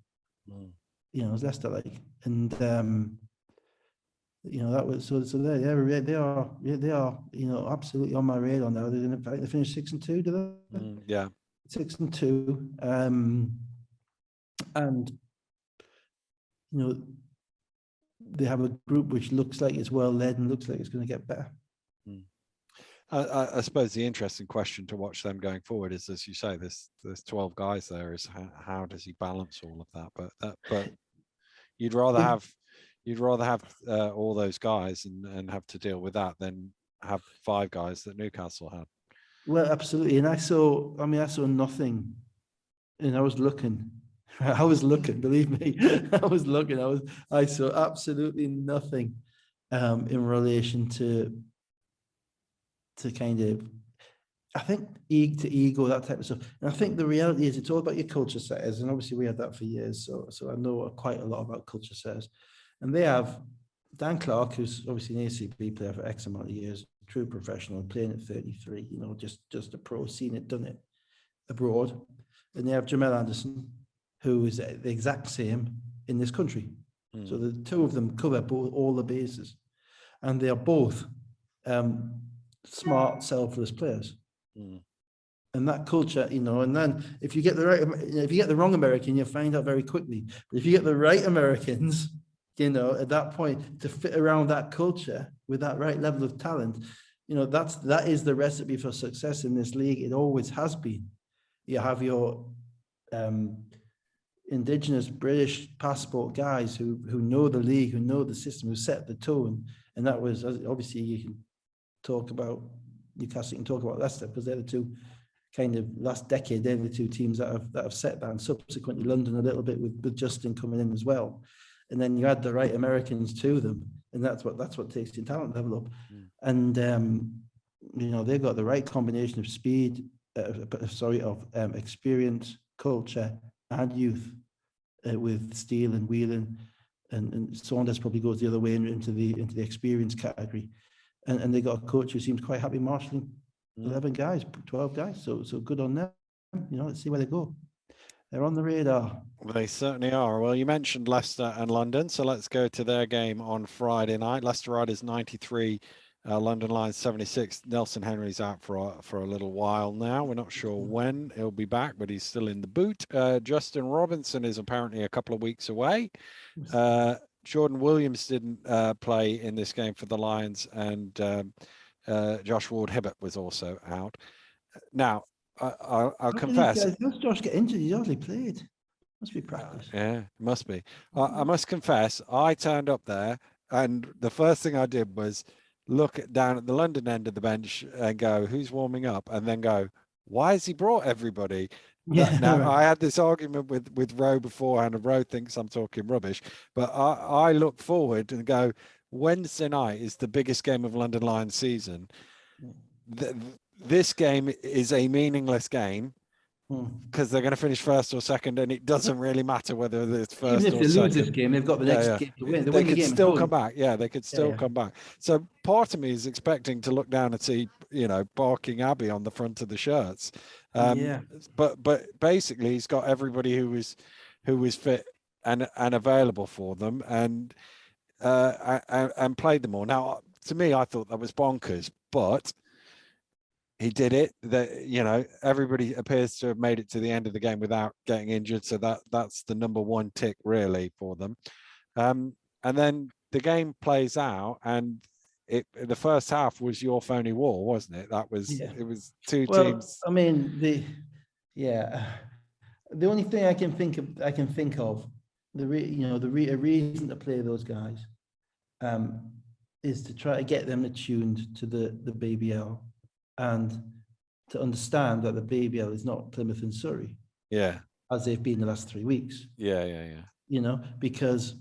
You know, it was Leicester-like. And you know, that was so they are, you know, absolutely on my radar now. They finished 6-2, do they? Yeah. 6-2. And, you know, they have a group which looks like it's well led and looks like it's going to get better. I suppose the interesting question to watch them going forward is, as you say, there's 12 guys there. Is how does he balance all of that? But you'd rather have all those guys and have to deal with that than have 5 guys that Newcastle had. Well, absolutely. And I saw nothing, and I was looking. Believe me, I was looking. I saw absolutely nothing in relation to kind of, I think, ego, that type of stuff. And I think the reality is it's all about your culture setters. And obviously we had that for years. So I know quite a lot about culture setters. And they have Dan Clark, who's obviously an ACB player for X amount of years, true professional, playing at 33, you know, just a pro, seen it, done it abroad. And they have Jamel Anderson, who is the exact same in this country. So the two of them cover all the bases, and they are both smart, selfless players. And that culture, you know, and then if you get the wrong American, you find out very quickly. But if you get the right Americans, you know, at that point, to fit around that culture with that right level of talent, you know, that is the recipe for success in this league. It always has been. You have your Indigenous British passport guys who know the league, who know the system, who set the tone. And that was, obviously, you can talk about Newcastle, you can talk about Leicester, because they're the two kind of last decade, they're the 2 teams that have set that, and subsequently London a little bit with Justin coming in as well. And then you add the right Americans to them, and that's what takes your talent level up. And you know, they've got the right combination of speed, of experience, culture, and youth, with Steele and Whelan, and Saunders probably goes the other way into the experience category, and they got a coach who seems quite happy marshalling 11 guys, 12 guys. So good on them. You know, let's see where they go. They're on the radar. They certainly are. Well, you mentioned Leicester and London, so let's go to their game on Friday night. Leicester Riders 93. London Lions 76. Nelson Henry's out for a little while now. We're not sure when he'll be back, but he's still in the boot. Justin Robinson is apparently a couple of weeks away. Jordan Williams didn't play in this game for the Lions, and Josh Ward-Hibbert was also out. Now, I'll confess. Does Josh get injured? He's hardly played. Must be practice. Yeah, must be. I must confess, I turned up there, and the first thing I did was look down at the London end of the bench and go, who's warming up? And then go, why has he brought everybody? Yeah. Now, I had this argument with Rowe beforehand, and Rowe thinks I'm talking rubbish, but I look forward and go, Wednesday night is the biggest game of London Lions season. This game is a meaningless game because they're going to finish first or second, and it doesn't really matter whether it's first or second. Even if they lose this game, they've got the next game to win. They could still come back. Yeah, they could still come back. So part of me is expecting to look down and see, Barking Abbey on the front of the shirts. But basically, he's got everybody who was fit and available for them, and played them all. Now, to me, I thought that was bonkers, but he did it. Everybody appears to have made it to the end of the game without getting injured. So that's the number one tick really for them. And then the game plays out, and the first half was your phony war, wasn't it? It was two teams. I mean, the only thing I can think of, a reason to play those guys, is to try to get them attuned to the BBL. And to understand that the BBL is not Plymouth and Surrey, as they've been the last 3 weeks. Because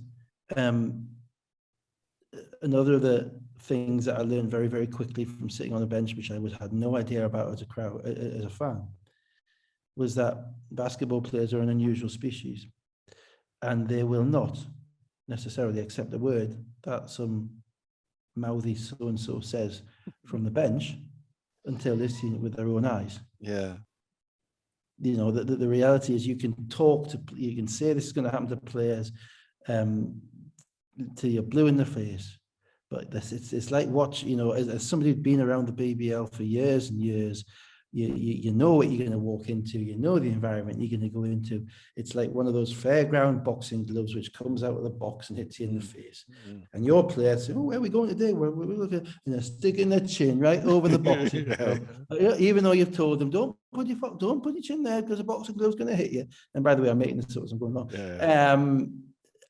another of the things that I learned very, very quickly from sitting on the bench, which I had no idea about as a fan, was that basketball players are an unusual species, and they will not necessarily accept a word that some mouthy so-and-so says from the bench until they've seen it with their own eyes. The reality is you can say this is going to happen to players till you're blue in the face, but it's like as somebody who's been around the BBL for years and years, you know what you're going to walk into, the environment you're going to go into. It's like one of those fairground boxing gloves which comes out of the box and hits you in the face. And your players say, where are we going today? We're looking, and they're sticking their chin right over the boxing glove, even though you've told them, don't put your chin there because the boxing glove's going to hit you. And by the way, I'm making this up as I'm going on.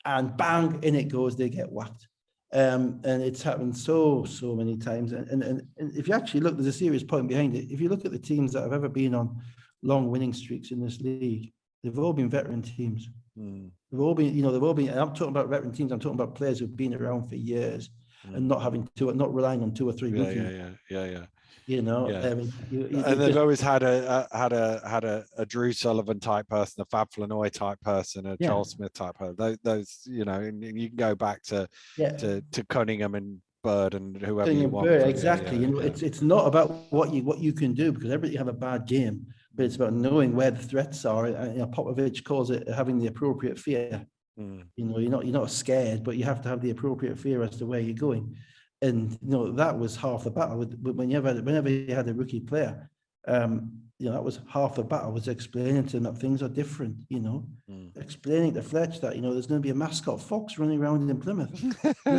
And bang, in it goes, they get whacked. And it's happened so many times. And if you actually look, there's a serious point behind it. If you look at the teams that have ever been on long winning streaks in this league, they've all been veteran teams. They've all been, and I'm talking about veteran teams, I'm talking about players who've been around for years and not relying on 2 or 3 rookies. And they've always had a Drew Sullivan type person, a Fab Flanoy type person, a Charles Smith type person. Those, and you can go back to Cunningham and Bird and whoever you want. Exactly. It's not about what you can do, because everybody have a bad game, but it's about knowing where the threats are. Popovich calls it having the appropriate fear. You're not scared, but you have to have the appropriate fear as to where you're going. And that was half the battle. Whenever you had a rookie player, that was half the battle, was explaining to them that things are different. Explaining to Fletch that there's going to be a mascot fox running around in Plymouth,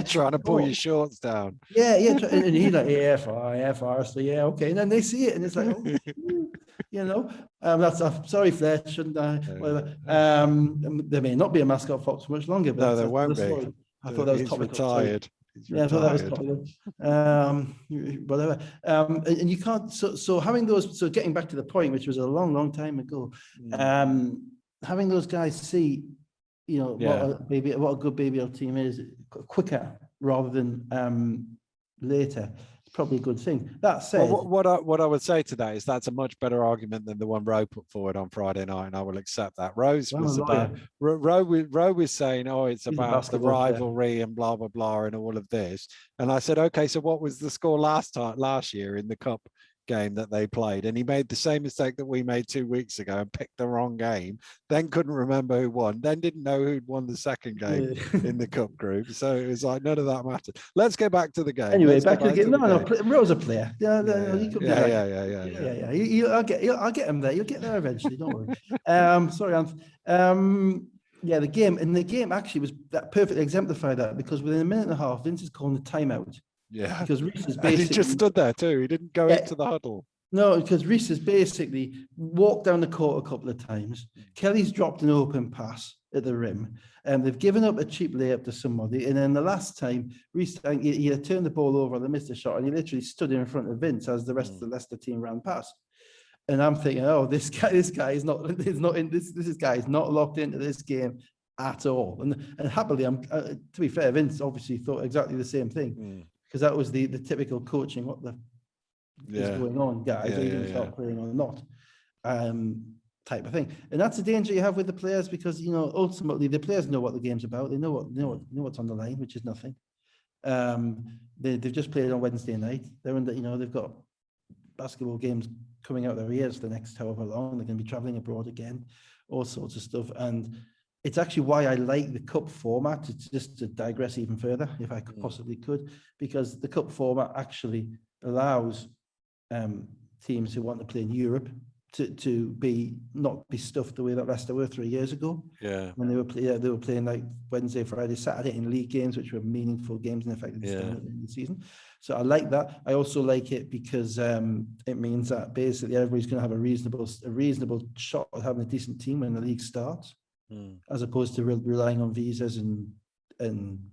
trying to pull your shorts down. And he's like, Forrester, okay. And then they see it, and it's like, sorry, Fletch, shouldn't I? Whatever. There may not be a mascot fox for much longer, but no, there won't be. I thought that was retired. I thought that was popular. Whatever. And you can't. So having those. So getting back to the point, which was a long time ago, having those guys see, what a good BBL team is quicker rather than later. Probably a good thing. That said, what I would say to that is that's a much better argument than the one Rowe put forward on Friday night, and I will accept that. Rowe was saying, it's about the rivalry and blah blah blah and all of this, and I said, okay, so what was the score last year in the cup game that they played? And he made the same mistake that we made 2 weeks ago and picked the wrong game, then couldn't remember who won, then didn't know who'd won the second game in the cup group. So it was like none of that mattered. Let's go back to the game. Anyway, back to the game. No, Rowe's a player. I'll get him there. You'll get there eventually. Don't worry. Sorry, Anth. The game actually was that perfectly exemplified that, because within a minute and a half, Vince is calling the timeout. Because Reece is basically, he just stood there too. He didn't go into the huddle. No, because Reece has basically walked down the court a couple of times. Kelly's dropped an open pass at the rim, and they've given up a cheap layup to somebody. And then the last time, Reece he turned the ball over, they missed a shot, and he literally stood in front of Vince as the rest of the Leicester team ran past. And I'm thinking, this guy is not. This guy is not locked into this game at all. And happily, to be fair, Vince obviously thought exactly the same thing, because that was the typical coaching. What the is going on, guys? Are you going to start playing or not? Type of thing. And that's the danger you have with the players, because ultimately the players know what the game's about. They know what's on the line, which is nothing. They've just played on Wednesday night. They're in they've got basketball games coming out their ears the next however long. They're going to be traveling abroad again, all sorts of stuff. And it's actually why I like the cup format. It's just to digress even further, if I possibly could, because the cup format actually allows teams who want to play in Europe to not be stuffed the way that Leicester were 3 years ago. Yeah, when they were playing like Wednesday, Friday, Saturday in league games, which were meaningful games and affected the standard in the season. So I like that. I also like it because it means that basically everybody's going to have a reasonable shot at having a decent team when the league starts, as opposed to relying on visas and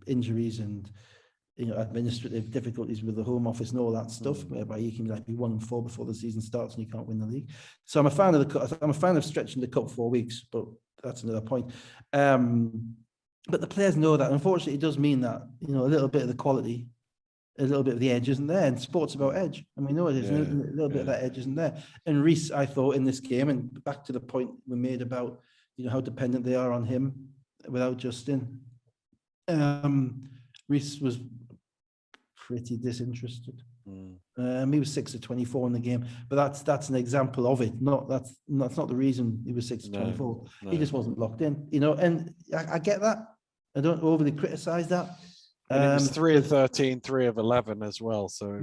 injuries and administrative difficulties with the home office and all that stuff, whereby you can be 1-4 before the season starts and you can't win the league. So I'm a fan of stretching the cup 4 weeks, but that's another point. But the players know that. Unfortunately, it does mean that a little bit of the quality, a little bit of the edge isn't there. And sports about edge, and we know it is. A little bit of that edge isn't there. And Reece, I thought in this game, and back to the point we made about how dependent they are on him without Justin. Reece was pretty disinterested. He was 6 of 24 in the game, but that's an example of it. That's not the reason he was 6 of 24. No. He just wasn't locked in, and I get that. I don't overly criticize that. And it was 3 of 13, 3 of 11 as well. So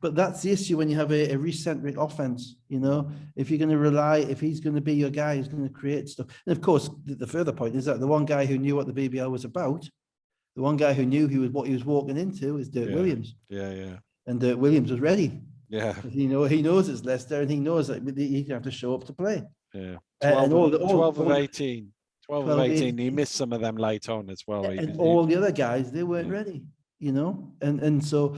but that's the issue when you have a Reece-centric offense. If you're going to rely, if he's going to be your guy who's going to create stuff, and of course the further point is that the one guy who knew what the BBL was about, the one guy who knew what he was walking into, is Dirk Williams. And Dirk Williams was ready. He knows it's Leicester, and he knows that he's going to have to show up to play. 12 of 18. 12 of 18. He missed some of them late on as well. And all the other guys, they weren't ready, And so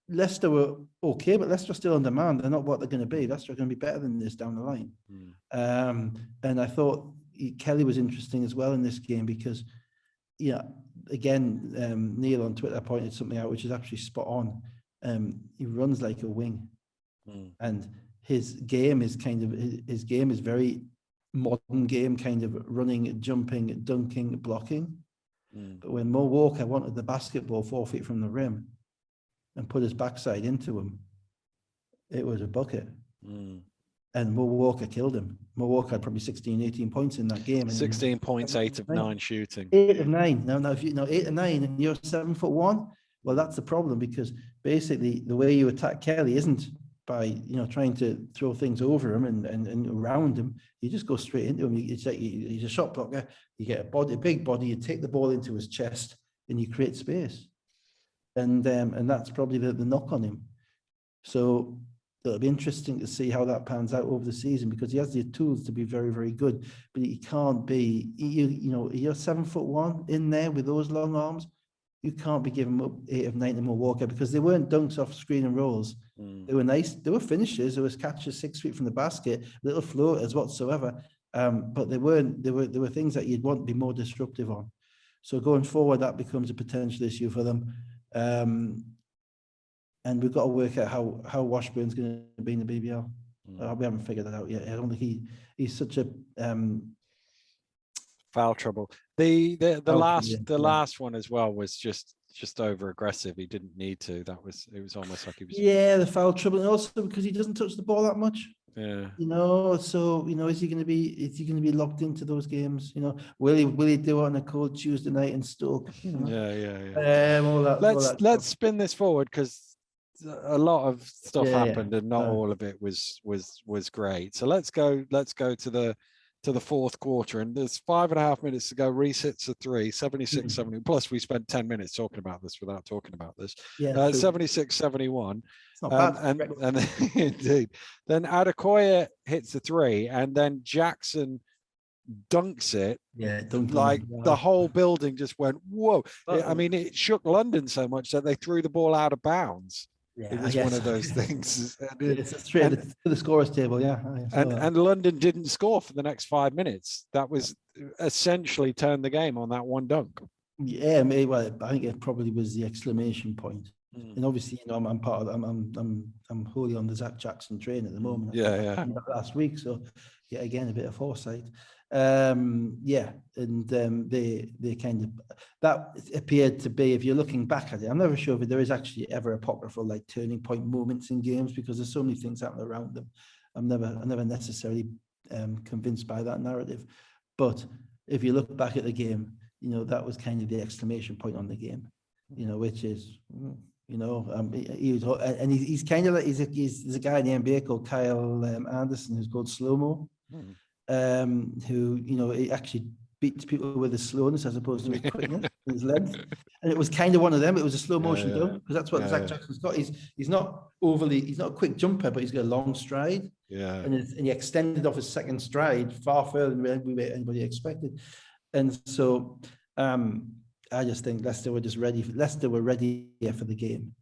Leicester were okay, but Leicester are still on demand. They're not what they're going to be. Leicester are going to be better than this down the line. And I thought Kelly was interesting as well in this game because, again, Neil on Twitter pointed something out which is actually spot on. He runs like a wing, and his game is very modern game, kind of running, jumping, dunking, blocking. But when Mo Walker wanted the basketball 4 feet from the rim and put his backside into him, it was a bucket. And Mo Walker killed him. Mo Walker had probably 16, 18 points in that game. 16 points, 8 of 9 shooting. 8 of 9. Now, if 8 of 9 and you're 7'1", well, that's the problem, because basically the way you attack Kelly isn't by trying to throw things over him and around him. You just go straight into him. He's a shot blocker. You get a big body. You take the ball into his chest and you create space. And that's probably the knock on him. So it'll be interesting to see how that pans out over the season, because he has the tools to be very, very good, but he can't be, you're 7'1" in there with those long arms. You can't be giving up 8 of 9 to Mo Walker, because they weren't dunks off screen and rolls. They were nice. They were finishes. There was catches 6 feet from the basket, little floaters whatsoever. But they weren't. There were things that you'd want to be more disruptive on. So going forward, that becomes a potential issue for them. And we've got to work out how Washburn's going to be in the BBL. We haven't figured that out yet. I don't think he's such a foul trouble. The last one as well was just over aggressive. He didn't need to. It was almost like he was. Yeah, the foul trouble, and also because he doesn't touch the ball that much. Yeah. So is he going to be locked into those games? Will he do it on a cold Tuesday night in Stoke? Yeah. Let's spin this forward, because a lot of stuff happened and not all of it was great. So let's go to the fourth quarter, and there's 5.5 minutes to go. Reece hits a 3, 76-70. Plus, we spent 10 minutes talking about this without talking about this. 76-71. It's not bad. And indeed. Then Adekoya hits a 3, and then Jackson dunks it. The whole building just went, whoa. I mean, it shook London so much that they threw the ball out of bounds. It was one of those things. It's straight to the scorers table, yeah. And London didn't score for the next 5 minutes. That was essentially turned the game on that one dunk. Yeah, well, I think it probably was the exclamation point. And obviously, I'm part of. I'm wholly on the Zach Jackson train at the moment. Yeah. Last week, so yeah, again a bit of foresight. And they kind of, that appeared to be, if you're looking back at it, I'm never sure if there is actually ever apocryphal like turning point moments in games, because there's so many things happening around them. I'm never necessarily convinced by that narrative, but if you look back at the game, that was kind of the exclamation point on the game, which is, he was, and he's kind of like, he's a guy in the NBA called Kyle Anderson, who's called Slow-Mo, who, he actually beats people with his slowness as opposed to his quickness, his length. And it was kind of one of them. It was a slow motion dunk, because that's what Zach Jackson's got. He's not a quick jumper, but he's got a long stride. Yeah. And he extended off his second stride far further than anybody expected. And so I just think Leicester were ready. Leicester were ready for the game,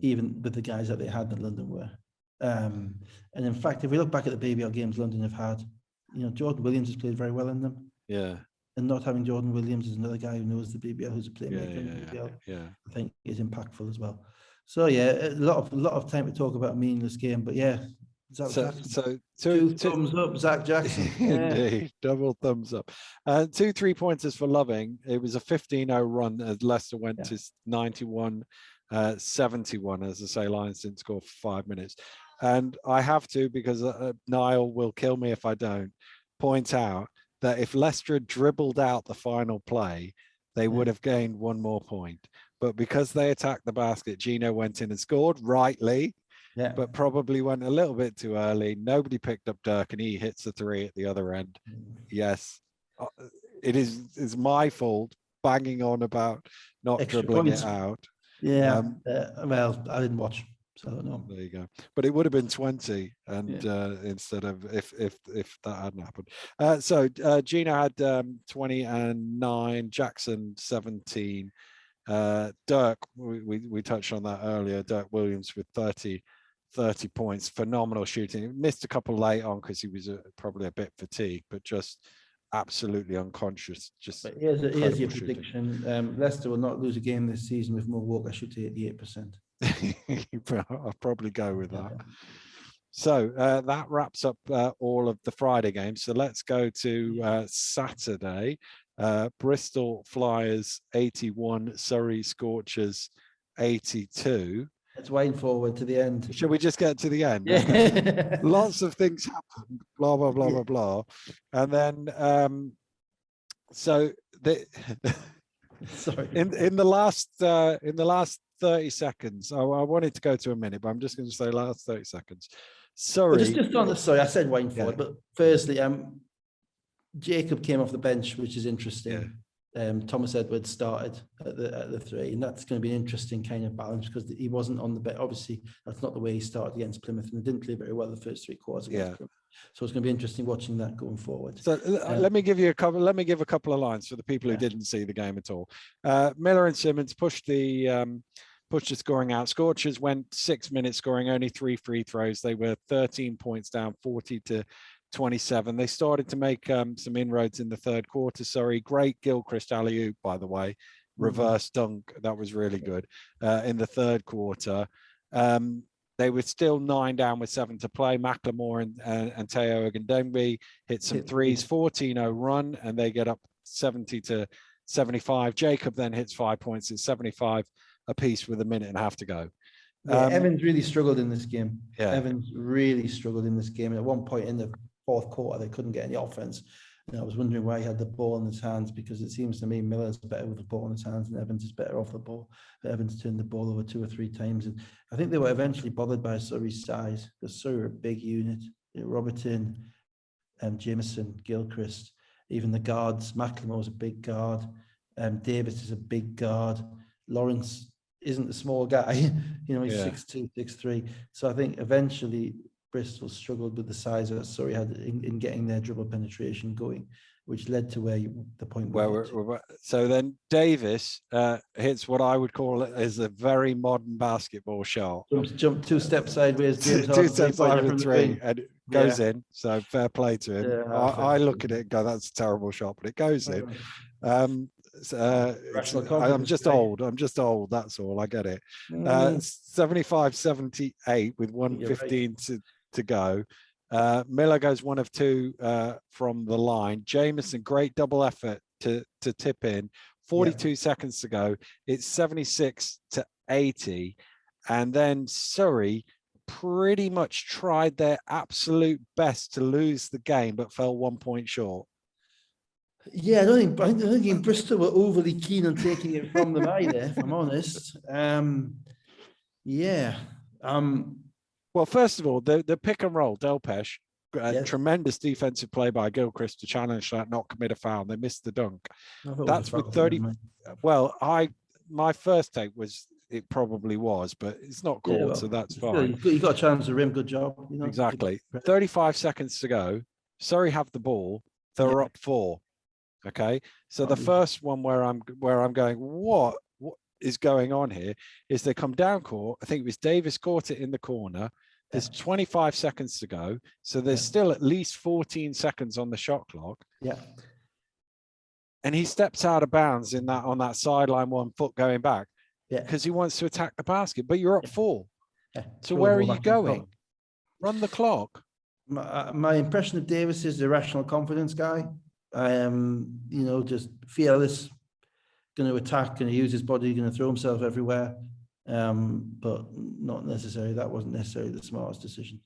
even with the guys that they had that London were. And in fact, if we look back at the BBL games London have had, Jordan Williams has played very well in them. Yeah. And not having Jordan Williams is another guy who knows the BBL, who's a playmaker in the BBL. Yeah. I think is impactful as well. So yeah, a lot of time to talk about a meaningless game, but yeah. So two thumbs up, Zach Jackson. Indeed, double thumbs up. 2 3-pointers for Loving. It was a 15-0 run as Leicester went to 91-71. As I say, Lions didn't score for 5 minutes. And I have to, because Niall will kill me if I don't, point out that if Leicester had dribbled out the final play, they would have gained one more point. But because they attacked the basket, Gino went in and scored, rightly. Yeah. But probably went a little bit too early. Nobody picked up Dirk, and he hits the 3 at the other end. Yes, it's my fault banging on about not extra dribbling points. It out. Yeah, well, I didn't watch, so I don't know. There you go. But it would have been 20, and instead of if that hadn't happened. So Gino had 20 and 9, Jackson 17, Dirk. We touched on that earlier. Dirk Williams with 30 points, phenomenal shooting. He missed a couple late on because he was probably a bit fatigued, but just absolutely unconscious. But here's your prediction. Leicester will not lose a game this season with Mo Walker shooting at 88%. I'll probably go with that. So that wraps up all of the Friday games. So let's go to Saturday. Bristol Flyers 81, Surrey Scorchers 82. Let's wind forward to the end. Should we just get to the end? Yeah. Okay. Lots of things happened, blah, blah, blah, blah, blah. And then, so sorry. In the last 30 seconds, I wanted to go to a minute, but I'm just going to say last 30 seconds. Sorry. Well, just on the, sorry, I said wind forward, but firstly, Jacob came off the bench, which is interesting. Yeah. Thomas Edwards started at the 3, and that's going to be an interesting kind of balance, because he wasn't on the bench. Obviously, that's not the way he started against Plymouth, and he didn't play very well the first 3 quarters against Plymouth. So it's going to be interesting watching that going forward. So let me give a couple of lines for the people who didn't see the game at all. Miller and Simmons pushed the scoring out. Scorchers went 6 minutes scoring only 3 free throws. They were 13 points down, 40-27. They started to make some inroads in the third quarter. Sorry, great Gilchrist alley-oop, by the way, reverse dunk. That was really good in the third quarter. They were still 9 down with 7 to play. Macklemore and Teo Ogundembe hit some threes, 14-0 run, and they get up 70-75. Jacob then hits 5 points. It's 75 apiece with a minute and a half to go. Evans really struggled in this game. Yeah. Evans really struggled in this game. And at one point in the fourth quarter, they couldn't get any offense. And I was wondering why he had the ball in his hands, because it seems to me Miller's better with the ball in his hands and Evans is better off the ball. But Evans turned the ball over 2 or 3 times. And I think they were eventually bothered by Surrey's size, because Surrey were a big unit. Robertson, Jameson, Gilchrist, even the guards. Macklemore's a big guard. Davis is a big guard. Lawrence isn't a small guy. He's 6'2", 6'3". So I think eventually Bristol struggled with the size that Surrey had in getting their dribble penetration going. which led to the point where so then Davis hits what I would call it as a very modern basketball shot. Jump 2 steps sideways, James two steps sideways, 3, and it goes in. So fair play to him. Yeah, I look at it and go, that's a terrible shot, but it goes in. I'm just old. That's all. I get it. 75-78 with 1:15 to go. Miller goes 1 of 2 from the line. Jameson, great double effort to tip in. 42 seconds to go. It's 76-80. And then Surrey pretty much tried their absolute best to lose the game, but fell 1 point short. Yeah, I don't think Bristol were overly keen on taking it from them either, if I'm honest. Well, first of all, the pick and roll, Delpesh, tremendous defensive play by Gilchrist to challenge that, not commit a foul. They missed the dunk. That's with 30. Well, my first take was it probably was, but it's not called, so that's fine. You got a chance to rim. Good job. Exactly. 35 seconds to go. Surrey have the ball. They're up 4. Okay, so the first one where I'm going, what is going on here is they come down court. I think it was Davis caught it in the corner. There's 25 seconds to go, so there's still at least 14 seconds on the shot clock. Yeah, and he steps out of bounds on that sideline 1 foot going back. Yeah, because he wants to attack the basket, but you're up 4. Yeah. So where are you going? Run the clock. My impression of Davis is a rational confidence guy. Just fearless, going to attack, going to use his body, going to throw himself everywhere. But not necessarily. That wasn't necessarily the smartest decision.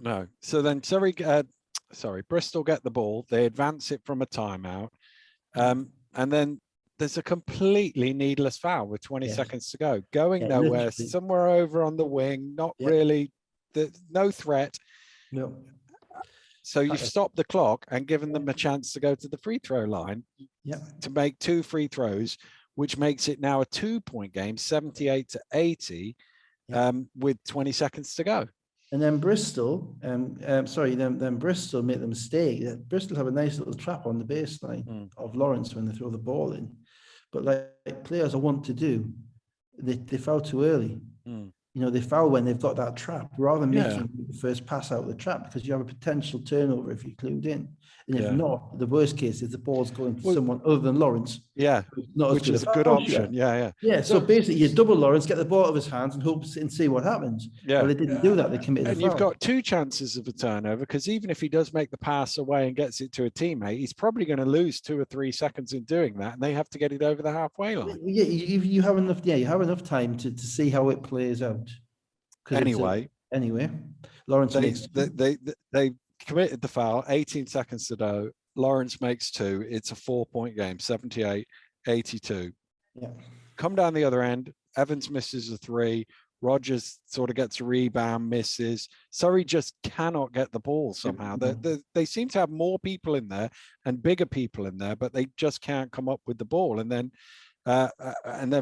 No. So then Bristol get the ball. They advance it from a timeout. And then there's a completely needless foul with 20 seconds to go. Going nowhere, literally. Somewhere over on the wing, not really, no threat. No. So you've stopped the clock and given them a chance to go to the free throw line to make 2 free throws, which makes it now a 2-point game, 78-80, with 20 seconds to go. And then Bristol, then Bristol made the mistake. Bristol have a nice little trap on the baseline of Lawrence when they throw the ball in. But like players I want to do, they foul too early. They foul when they've got that trap rather than making the first pass out of the trap, because you have a potential turnover if you're clued in. And if not, the worst case is the ball's going to someone other than Lawrence. Yeah, which is a good option. Yeah. So basically, you double Lawrence, get the ball out of his hands, and hope and see what happens. Yeah. Well, they didn't do that. They committed a foul. You've got 2 chances of a turnover, because even if he does make the pass away and gets it to a teammate, he's probably going to lose 2 or 3 seconds in doing that, and they have to get it over the halfway line. Yeah, you have enough. Yeah, you have enough time to see how it plays out. Anyway, Lawrence they committed the foul. 18 seconds to go. Lawrence makes 2. It's a 4-point game, 78-82. Yeah. Come down the other end. Evans misses a 3. Rogers sort of gets a rebound, misses. Surrey just cannot get the ball somehow. They seem to have more people in there and bigger people in there, but they just can't come up with the ball. And then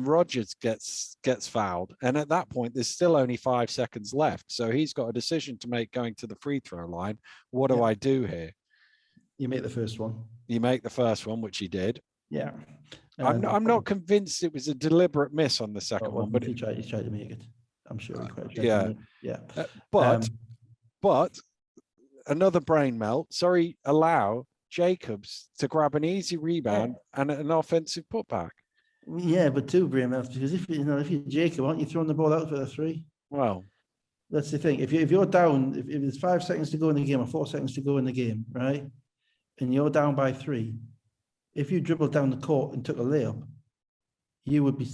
Rogers gets fouled. And at that point, there's still only 5 seconds left. So he's got a decision to make going to the free throw line. What do I do here? You make the first one. You make the first one, which he did. Yeah. I'm not convinced it was a deliberate miss on the second one, but he tried to make it. I'm sure he tried to make it. But another brain melt. Sorry, allow Jacobs to grab an easy rebound and an offensive putback. Yeah, but 2 brain melts, because if you're Jacob, aren't you throwing the ball out for a 3? Well, that's the thing. If you're down, if there's 5 seconds to go in the game or 4 seconds to go in the game, right, and you're down by 3, if you dribbled down the court and took a layup, you would be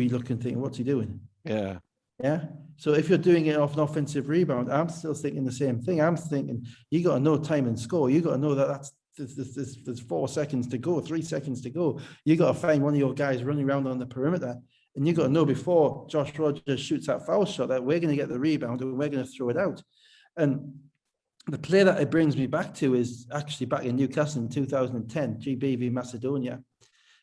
looking, thinking, what's he doing? Yeah. Yeah. So if you're doing it off an offensive rebound, I'm still thinking the same thing. I'm thinking you got to know time and score. You got to know that there's 4 seconds to go, 3 seconds to go. You got to find one of your guys running around on the perimeter, and you got to know before Josh Rogers shoots that foul shot that we're going to get the rebound and we're going to throw it out. And the play that it brings me back to is actually back in Newcastle in 2010, GB v Macedonia.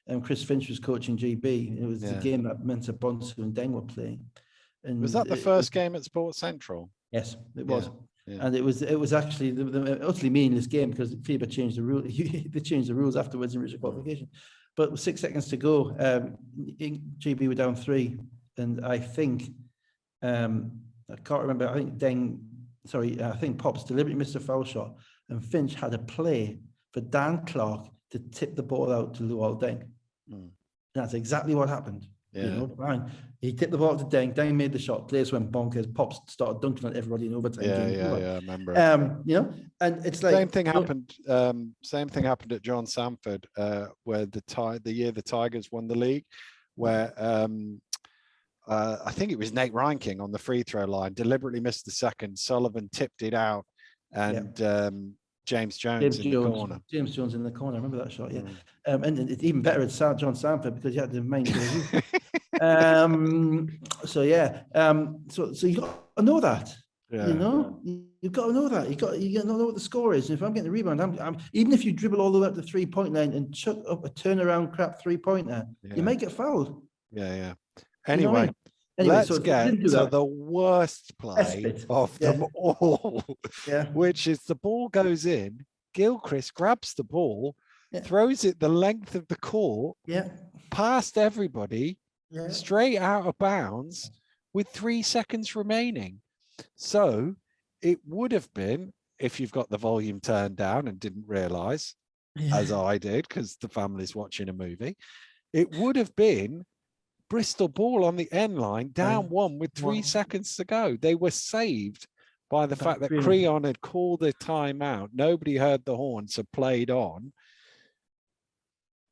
And Chris Finch was coaching GB. It was the game that Mensah Bonsu and Deng were playing. And was that the first game at Sports Central? Yes, it was. And it was actually the utterly meaningless game because FIBA changed the rule. They changed the rules afterwards in Richard qualification. But with 6 seconds to go, GB were down 3, and I think I can't remember. I think Pops deliberately missed a foul shot, and Finch had a play for Dan Clark to tip the ball out to Luol Deng. That's exactly what happened. You know, fine. He tipped the ball to Deng. Deng made the shot. Players went bonkers. Pops started dunking on everybody in overtime. I remember. You know, and it's like same thing happened. Same thing happened at John Sanford, where the year the Tigers won the league, where I think it was Nate Reinking on the free throw line deliberately missed the second. Sullivan tipped it out, and James Jones in the corner. James Jones in the corner. I remember that shot. And it's even better at John Sanford because you had to mind. So you got to know that. You know, you've got to know that. You got to know what the score is. And if I'm getting the rebound, I'm even if you dribble all the way up the 3-point line and chuck up a turnaround crap 3-pointer, you might get fouled. Anyway, let's get to the worst play of them all, which is the ball goes in, Gilchrist grabs the ball, throws it the length of the court, past everybody, straight out of bounds with 3 seconds remaining. So it would have been, if you've got the volume turned down and didn't realize, as I did, because the family's watching a movie, it would have been Bristol ball on the end line, down 1 with 3 seconds to go. They were saved by the fact that Creon had called a timeout. Nobody heard the horn, so played on.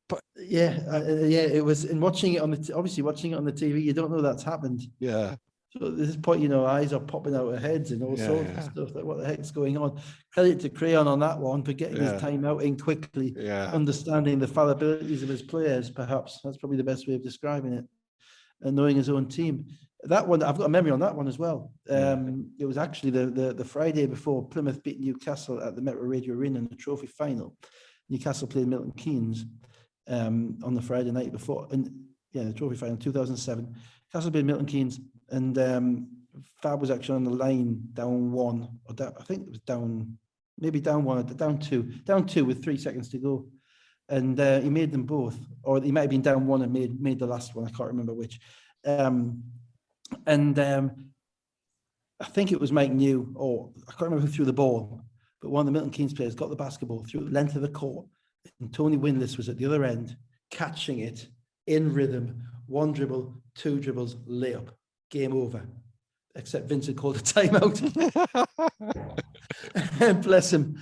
But it was. And watching it on obviously watching it on the TV, you don't know that's happened. So at this point, you know, eyes are popping out of heads and all sorts of stuff. Like, what the heck's going on? Credit to Creon on that one for getting his time out in quickly, understanding the fallibilities of his players. Perhaps that's probably the best way of describing it. And knowing his own team. That one, I've got a memory on that one as well. It was actually the Friday before Plymouth beat Newcastle at the Metro Radio Arena in the trophy final. Newcastle played Milton Keynes on the Friday night before, and the trophy final 2007. Newcastle played Milton Keynes, and Fab was actually on the line down 1, or down, I think it was down 2 with 3 seconds to go. And he made them both, or he might have been down 1 and made the last one. I can't remember which. I think it was Mike New, or I can't remember who threw the ball, but one of the Milton Keynes players got the basketball through the length of the court, and Tony Windlass was at the other end, catching it in rhythm, 1 dribble, 2 dribbles, layup, game over. Except Vincent called a timeout. Bless him.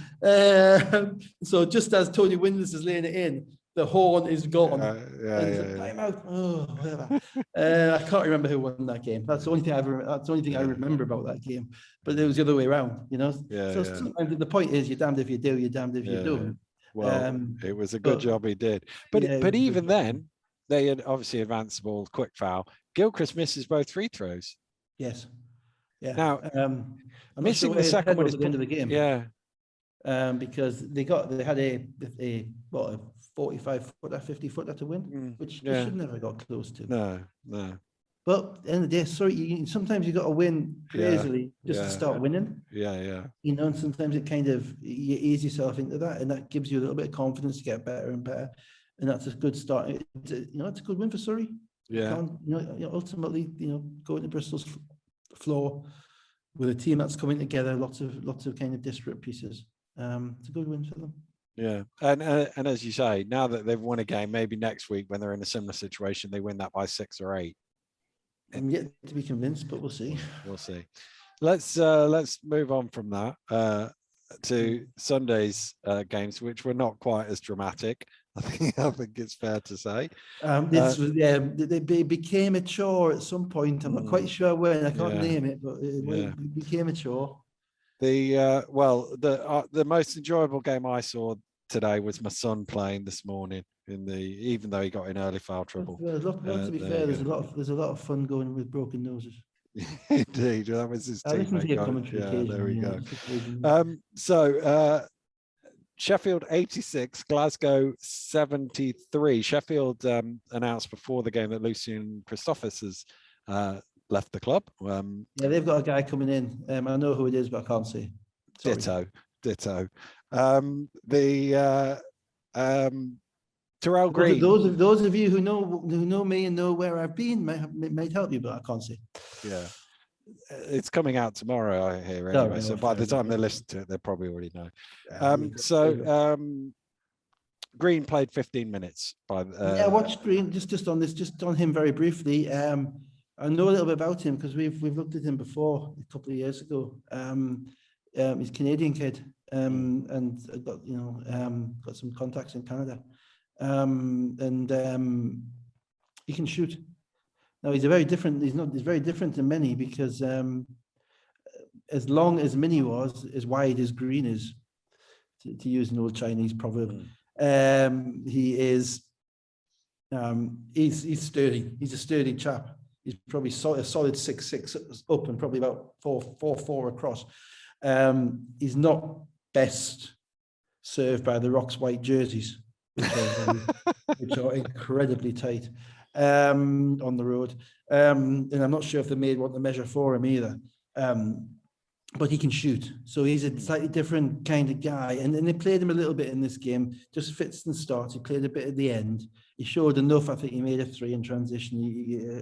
So just as Tony Windlass is laying it in, the horn is gone. Timeout. Oh, whatever. I can't remember who won that game. That's the only thing I remember about that game. But it was the other way around, you know. Sometimes the point is, you're damned if you do, you're damned if you don't. Well, it was a good job he did. But even then, they had obviously advanced the ball, quick foul. Gilchrist misses both free throws. Yes. Yeah. Now, I'm missing the second one at the end of the game. Because they had a 45-footer, 50-footer to win, which they should never got close to. No. But at the end of the day, sometimes you got to win crazily just to start winning. You know, and sometimes it kind of, you ease yourself into that, and that gives you a little bit of confidence to get better and better. And that's a good start. It's a good win for Surrey. Ultimately, going to Bristol's floor with a team that's coming together, lots of kind of disparate pieces. It's a good win for them. And as you say, now that they've won a game, maybe next week when they're in a similar situation, they win that by 6 or 8. I'm yet to be convinced, but we'll see. We'll see. Let's move on from that to Sunday's games, which were not quite as dramatic. I think it's fair to say. They became a chore at some point. I'm not quite sure when. I can't name it, but it became a chore. The most enjoyable game I saw today was my son playing this morning even though he got in early foul trouble. To be fair, there's a lot of fun going with broken noses. Indeed, that was his teammate. There we go. So Sheffield 86, Glasgow 73. Sheffield announced before the game that Lucian Christophas has left the club. They've got a guy coming in. I know who it is, but I can't say. Sorry. Ditto. Terrell Green. Those of you who know me and know where I've been might help you, but I can't say. Yeah. It's coming out tomorrow, I hear, anyway. No, so by the time they listen to it, they probably already know. Green played 15 minutes. Yeah, watch Green. Just on this, just on him very briefly. I know a little bit about him because we've looked at him before a couple of years ago. He's a Canadian kid, and got got some contacts in Canada, and he can shoot. Now he's very different than Mini because as long as Mini was, as wide as Green is, to use an old Chinese proverb. He is. He's sturdy. He's a sturdy chap. He's probably a solid 6'6" up and probably about 4'4" across. He's not best served by the Rocks white jerseys, which are incredibly tight on the road. And I'm not sure if they made what the measure for him either. But he can shoot. So he's a slightly different kind of guy. And they played him a little bit in this game, just fits and starts. He played a bit at the end. He showed enough. I think he made a 3 in transition.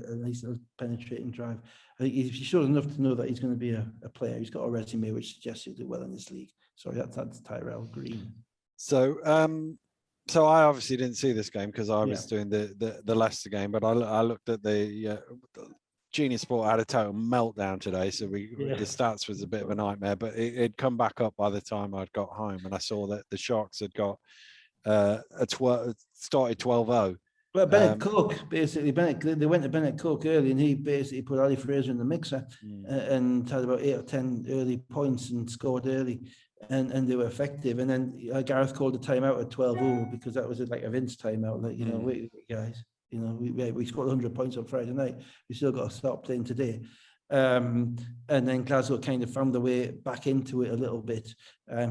A nice little penetrating drive. I think he showed enough to know that he's going to be a player. He's got a resume which suggests he'll do well in this league. Sorry, that's Tyrell Green. So I obviously didn't see this game because I was doing the Leicester game, but I looked at the Genius Sport had a total meltdown today, so the stats was a bit of a nightmare, but it'd come back up by the time I'd got home, and I saw that the Sharks had got started 12-0. Well, Bennett Cook, basically, they went to Bennett Cook early, and he basically put Ali Fraser in the mixer and had about 8 or 10 early points and scored early, and they were effective. And then Gareth called a timeout at 12-0 because that was like a Vince timeout, like, wait, guys. We scored 100 points on Friday night. We still got to start playing today. And then Glasgow kind of found their way back into it a little bit.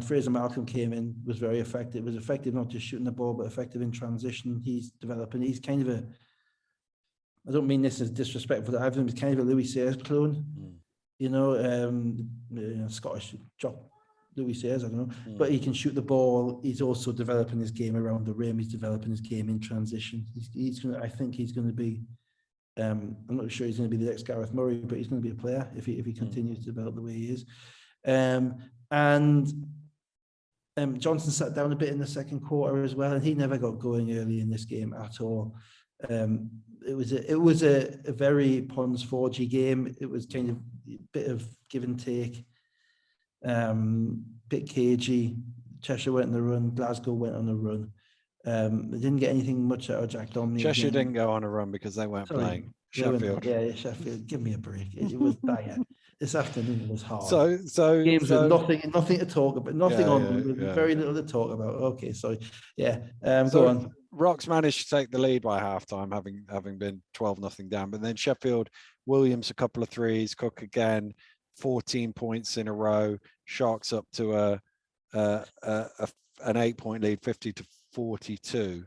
Fraser Malcolm came in, was very effective. Was effective not just shooting the ball, but effective in transition. He's developing. He's kind of I don't mean this as disrespectful to either of them. He's kind of a Louis Sayers clone. Scottish jock. Louis Sayers, I don't know, but he can shoot the ball. He's also developing his game around the rim. He's developing his game in transition. I think he's going to be. I'm not sure he's going to be the next Gareth Murray, but he's going to be a player if he continues to develop the way he is. And Johnson sat down a bit in the second quarter as well, and he never got going early in this game at all. It was a very Pons 4G game. It was kind of a bit of give and take. Bit cagey. Cheshire went on the run. Glasgow went on the run. They didn't get anything much out of Jack Domney. Cheshire didn't go on a run because they weren't playing. Sheffield. Sheffield. Give me a break. It was bad. This afternoon was hard. So games with nothing to talk about. Nothing on them. Very little to talk about. Okay, sorry. Go on. Rocks managed to take the lead by halftime, having been 12-0 down. But then Sheffield, Williams a couple of threes, Cook again. 14 points in a row. Sharks up to an 8-point lead, 50-42.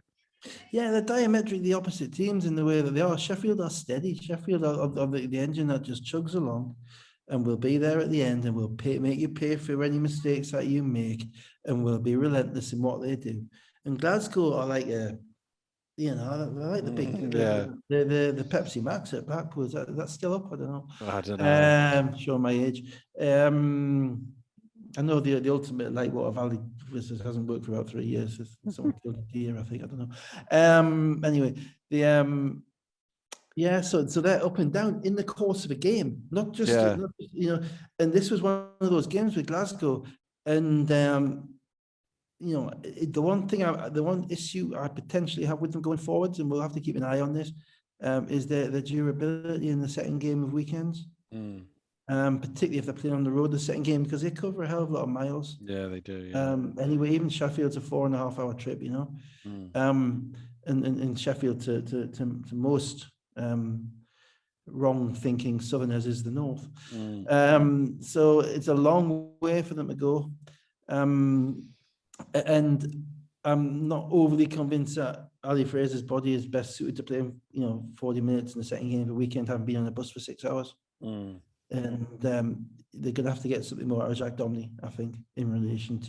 Yeah, they're diametrically opposite teams in the way that they are. Sheffield are steady. Sheffield are the engine that just chugs along and will be there at the end and will make you pay for any mistakes that you make and will be relentless in what they do. And Glasgow are like they're like the big, the Pepsi Max at Blackpool. That's still up? I don't know. Showing my age. I know the ultimate like Water Valley hasn't worked for about 3 years. Someone killed a deer, I think. I don't know. Anyway, so they're up and down in the course of a game, not just And this was one of those games with Glasgow, and the one issue I potentially have with them going forwards, and we'll have to keep an eye on this, is the durability in the second game of weekends. Particularly if they're playing on the road the second game, because they cover a hell of a lot of miles. Yeah, they do. Yeah. Anyway, even Sheffield's a 4.5-hour trip, and Sheffield to most wrong-thinking Southerners is the north. So it's a long way for them to go. And I'm not overly convinced that Ali Fraser's body is best suited to play, 40 minutes in the second game of the weekend, having been on a bus for 6 hours. and they're going to have to get something more out of Jack Domney, I think, in relation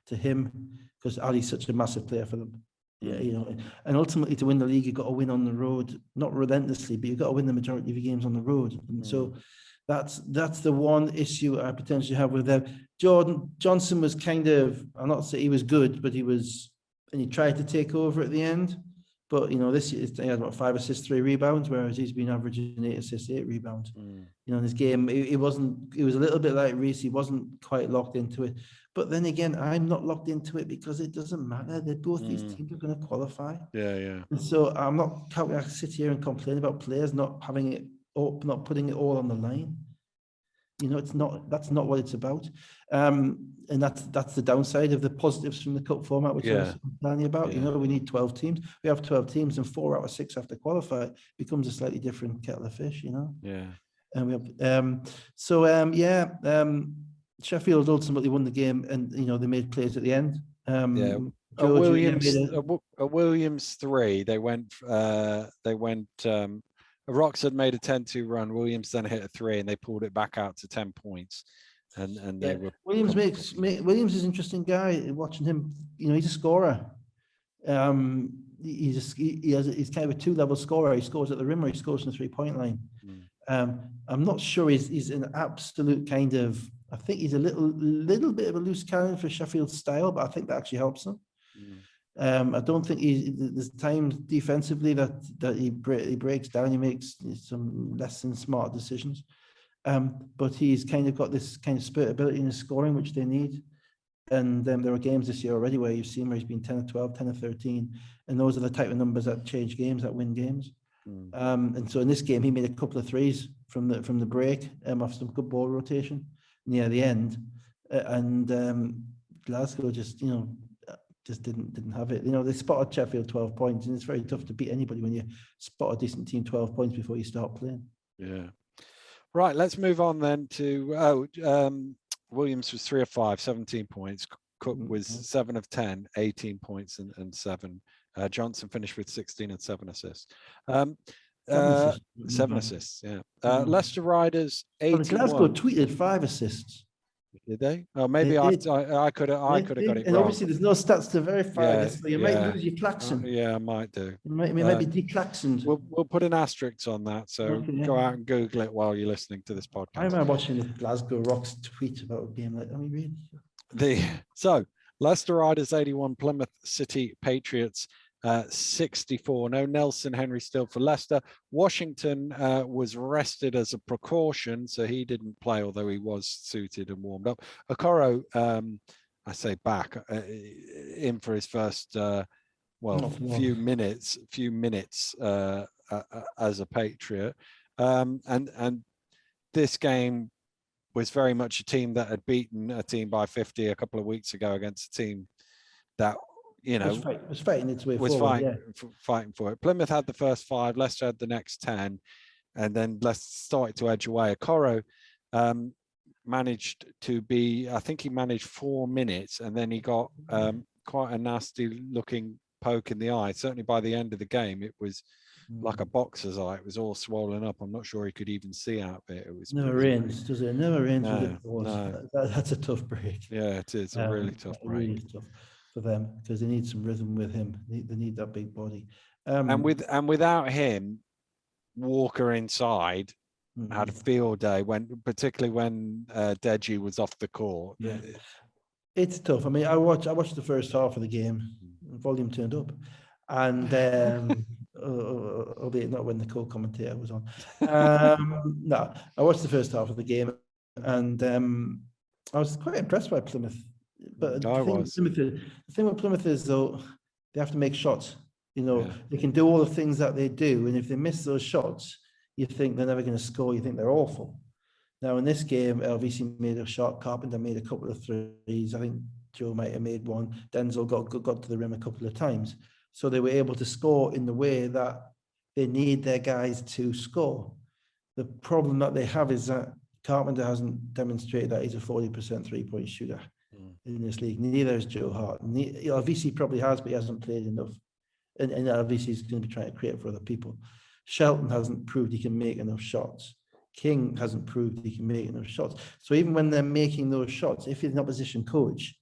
to him, because Ali's such a massive player for them. Yeah, you know, and ultimately to win the league, you've got to win on the road, not relentlessly, but you've got to win the majority of your games on the road. And so that's the one issue I potentially have with them. Jordan Johnson was kind of, I'm not saying he was good, but he tried to take over at the end. But, you know, this year he had, 5 assists, 3 rebounds, whereas he's been averaging 8 assists, 8 rebounds. You know, in his game, it was a little bit like Reece. He wasn't quite locked into it. But then again, I'm not locked into it because it doesn't matter. These teams are going to qualify. Yeah. And so can't I sit here and complain about players not having it up, not putting it all on the line. You know, that's not what it's about. And that's the downside of the positives from the cup format, which I was telling you about. You know, we need 12 teams. We have 12 teams, and 4 out of 6 have to qualify. It becomes a slightly different kettle of fish, you know. Yeah. And we have Sheffield ultimately won the game, and you know they made plays at the end. Williams 3. They went. Rocks had made a 10-2 run. Williams then hit a 3, and they pulled it back out to 10 points. And they were Williams is an interesting guy. Watching him, you know, he's a scorer. He's kind of a 2-level scorer. He scores at the rim or he scores from the 3-point line. I'm not sure he's an absolute kind of. I think he's a little bit of a loose cannon for Sheffield's style, but I think that actually helps him. I don't think there's times defensively that he breaks down. He makes some less than smart decisions, but he's kind of got this kind of spirit ability in his scoring, which they need. And there are games this year already where you've seen where he's been 10 of 12, 10 of 13, and those are the type of numbers that change games, that win games. And so in this game, he made a couple of threes from the break off some good ball rotation near the end, and Glasgow just didn't have it. You know, they spotted Sheffield 12 points, and it's very tough to beat anybody when you spot a decent team 12 points before you start playing. Yeah. Right, let's move on then to Williams was 3 of 5, 17 points. Cook was 7 of 10, 18 points and 7. Johnson finished with 16 and 7 assists. 7 assists, yeah. Leicester Riders 81. Glasgow tweeted 5 assists. Did they? Oh, maybe I could have got it and wrong. Obviously, there's no stats to verify this, so you might lose your klaxon. Yeah, I might do. You might be declaxoned. We'll put an asterisk on that, so go out and Google it while you're listening to this podcast. I remember watching the Glasgow Rocks tweet about a game like, really? So Leicester Riders 81, Plymouth City Patriots 64. No Nelson Henry still for Leicester. Washington was rested as a precaution, so he didn't play, although he was suited and warmed up. Okoro, I say back in for his first few minutes as a Patriot, and this game was very much a team that had beaten a team by 50 a couple of weeks ago against a team that, you know, was fighting its way forward. Fighting for it. Plymouth had the first 5, Leicester had the next 10, and then Leicester started to edge away. Okoro managed to be, I think he managed 4 minutes, and then he got quite a nasty looking poke in the eye. Certainly by the end of the game, it was like a boxer's eye. It was all swollen up. I'm not sure he could even see out of it. It was never rains, does it? Never rains. No. That's a tough break. Yeah, it is a really tough break. Really tough for them, because they need some rhythm with him. They need that big body. And without him, Walker inside had a field day, particularly when Deji was off the court. Yeah, it's tough. I mean, I watched the first half of the game. Volume turned up, and albeit not when the co-commentator was on. No, I watched the first half of the game, and I was quite impressed by Plymouth. But the thing with Plymouth is, though, they have to make shots. You know, they can do all the things that they do, and if they miss those shots, you think they're never going to score. You think they're awful. Now, in this game, LVC made a shot. Carpenter made a couple of threes. I think Joe might have made one. Denzel got to the rim a couple of times. So they were able to score in the way that they need their guys to score. The problem that they have is that Carpenter hasn't demonstrated that he's a 40% three-point shooter in this league. Neither is Joe Hart. LVC probably has, but he hasn't played enough. And LVC is going to be trying to create for other people. Shelton hasn't proved he can make enough shots. King hasn't proved he can make enough shots. So even when they're making those shots, if you're an opposition coach,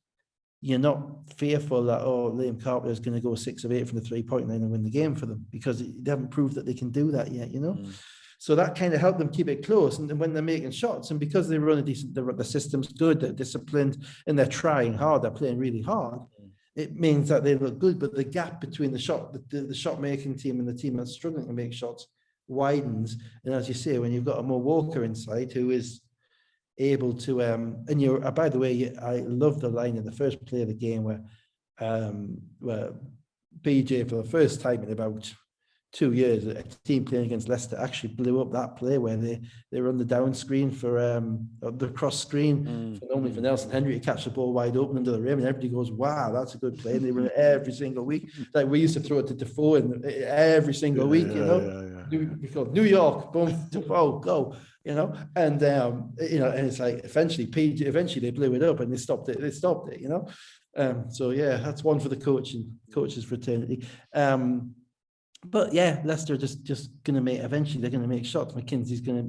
you're not fearful that, oh, Liam Carpenter is going to go 6 of 8 from the 3-point line and win the game for them, because they haven't proved that they can do that yet, you know? So that kind of helped them keep it close. And when they're making shots, and because they run a decent, the system's good, they're disciplined, and they're trying hard, they're playing really hard, it means that they look good. But the gap between the shot making team and the team that's struggling to make shots widens. And as you say, when you've got a Mo Walker inside who is able to and you're by the way, I love the line in the first play of the game where BJ, for the first time in about 2 years, a team playing against Leicester actually blew up that play where they run the down screen for the cross screen normally for Nelson Henry to catch the ball wide open under the rim, and everybody goes, wow, that's a good play. And they run it every single week. Like we used to throw it to Defoe every single week, you know. We called New York, boom, Defoe, go, you know. And you know, and it's like eventually they blew it up and they stopped it, you know. So yeah, that's one for the coaches fraternity. But yeah, Leicester just gonna make, eventually they're gonna make shots. McKenzie's gonna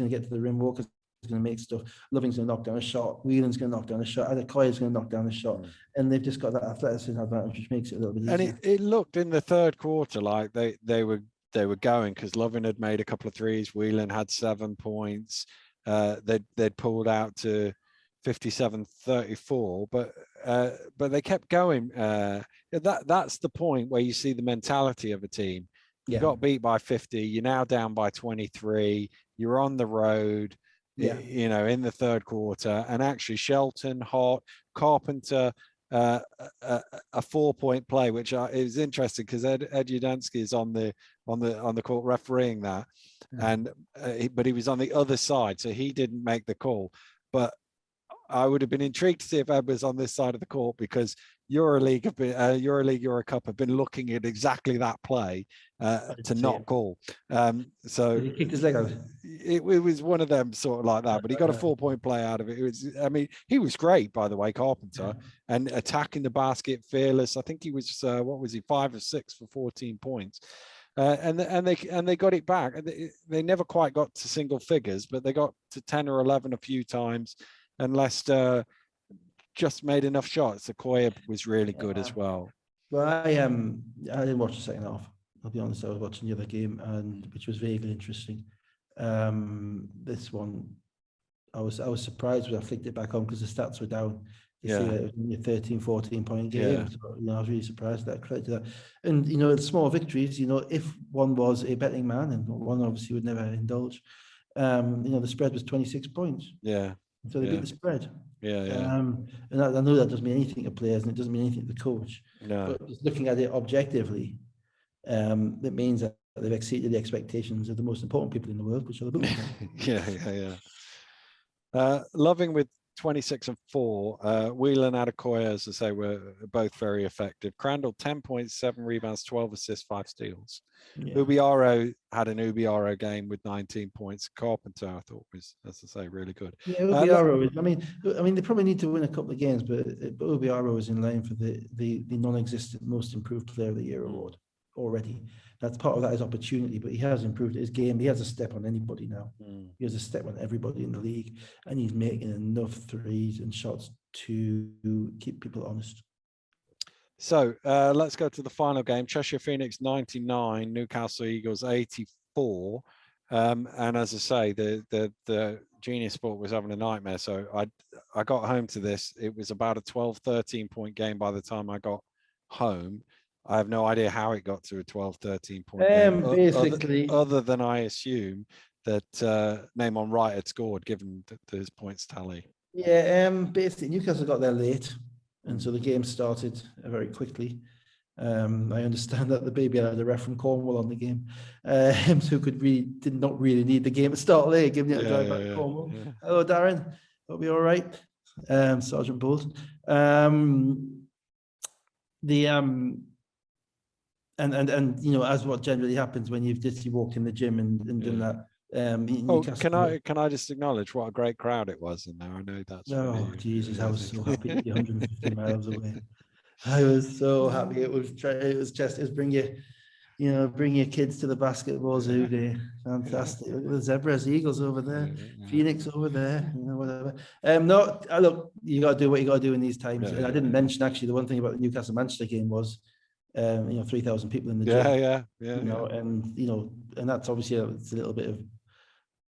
get to the rim, Walker's gonna make stuff, Loving's gonna knock down a shot, Whelan's gonna knock down a shot, Adekoya's gonna knock down a shot, and they've just got that athleticism advantage, which makes it a little bit easier. And it looked in the third quarter like they were going, because Loving had made a couple of threes, Whelan had 7 points, they'd pulled out to 57-34, but they kept going. That's the point where you see the mentality of a team. You got beat by 50, you're now down by 23, you're on the road, you know, in the third quarter, and actually Shelton, Hart, Carpenter, a 4-point play, which is interesting because Ed Udansky is on the court refereeing that, and but he was on the other side, so he didn't make the call. But I would have been intrigued to see if Ed was on this side of the court, because EuroLeague, Eurocup have been looking at exactly that play to not call. So he kicked his leg out. It was one of them sort of like that, but he got a 4-point play out of it. It was, I mean, he was great, by the way, Carpenter, and attacking the basket, fearless. I think he was, what was he, 5 or 6 for 14 points. And they got it back. They never quite got to single figures, but they got to 10 or 11 a few times. And Leicester just made enough shots. Adekoya was really good as well. Well, I didn't watch the second half. I'll be honest. I was watching the other game, and which was vaguely interesting. This one, I was surprised when I flicked it back on because the stats were down. You see, it was only a 13, 14-point game. Yeah. So, you know, I was really surprised that. Credit to that. And you know, small victories. You know, if one was a betting man, and one obviously would never indulge. You know, the spread was 26 points. Yeah. So they beat the spread. And I know that doesn't mean anything to players, and it doesn't mean anything to the coach. No. But just looking at it objectively, it means that they've exceeded the expectations of the most important people in the world, which are the bookmakers. Loving with 26 and 4. Whelan and Adekoya, as I say, were both very effective. Crandall 10 points, 7 rebounds, 12 assists, 5 steals. Ubiaro had an Ubiaro game with 19 points. Carpenter, I thought, was, as I say, really good. Yeah, Ubiaro is. I mean, they probably need to win a couple of games, but Ubiaro is in line for the non-existent Most Improved Player of the Year award already. That's part of that is opportunity, but he has improved his game. He has a step on anybody now. He has a step on everybody in the league, and he's making enough threes and shots to keep people honest. So let's go to the final game. Cheshire Phoenix 99, Newcastle Eagles 84. And as I say, the Genius Sport was having a nightmare. So I got home to this. It was about a 12, 13-point game by the time I got home. I have no idea how it got to a 12, 13-point game. Basically, other than I assume that Namon Wright had scored, given his points tally. Yeah, basically Newcastle got there late, and so the game started very quickly. I understand that the baby had a ref from Cornwall on the game, who did not really need the game to start late, giving it a drive back to Cornwall. Yeah. Hello, Darren. Hope you're all right. Sergeant Bolton. And you know, as what generally happens when you've just walked in the gym and done that. Can I just acknowledge what a great crowd it was in there? I know that's. Oh Jesus, I was so happy to be 150 miles away. I was so happy. It was bring you You know, bring your kids to the basketball zoo day. Fantastic. Look at the zebras, eagles over there, Phoenix over there, you know, whatever. No, look, you got to do what you got to do in these times. And I didn't mention actually the one thing about the Newcastle Manchester game was, 3,000 people in the gym. You know, and you know, and that's obviously it's a little bit of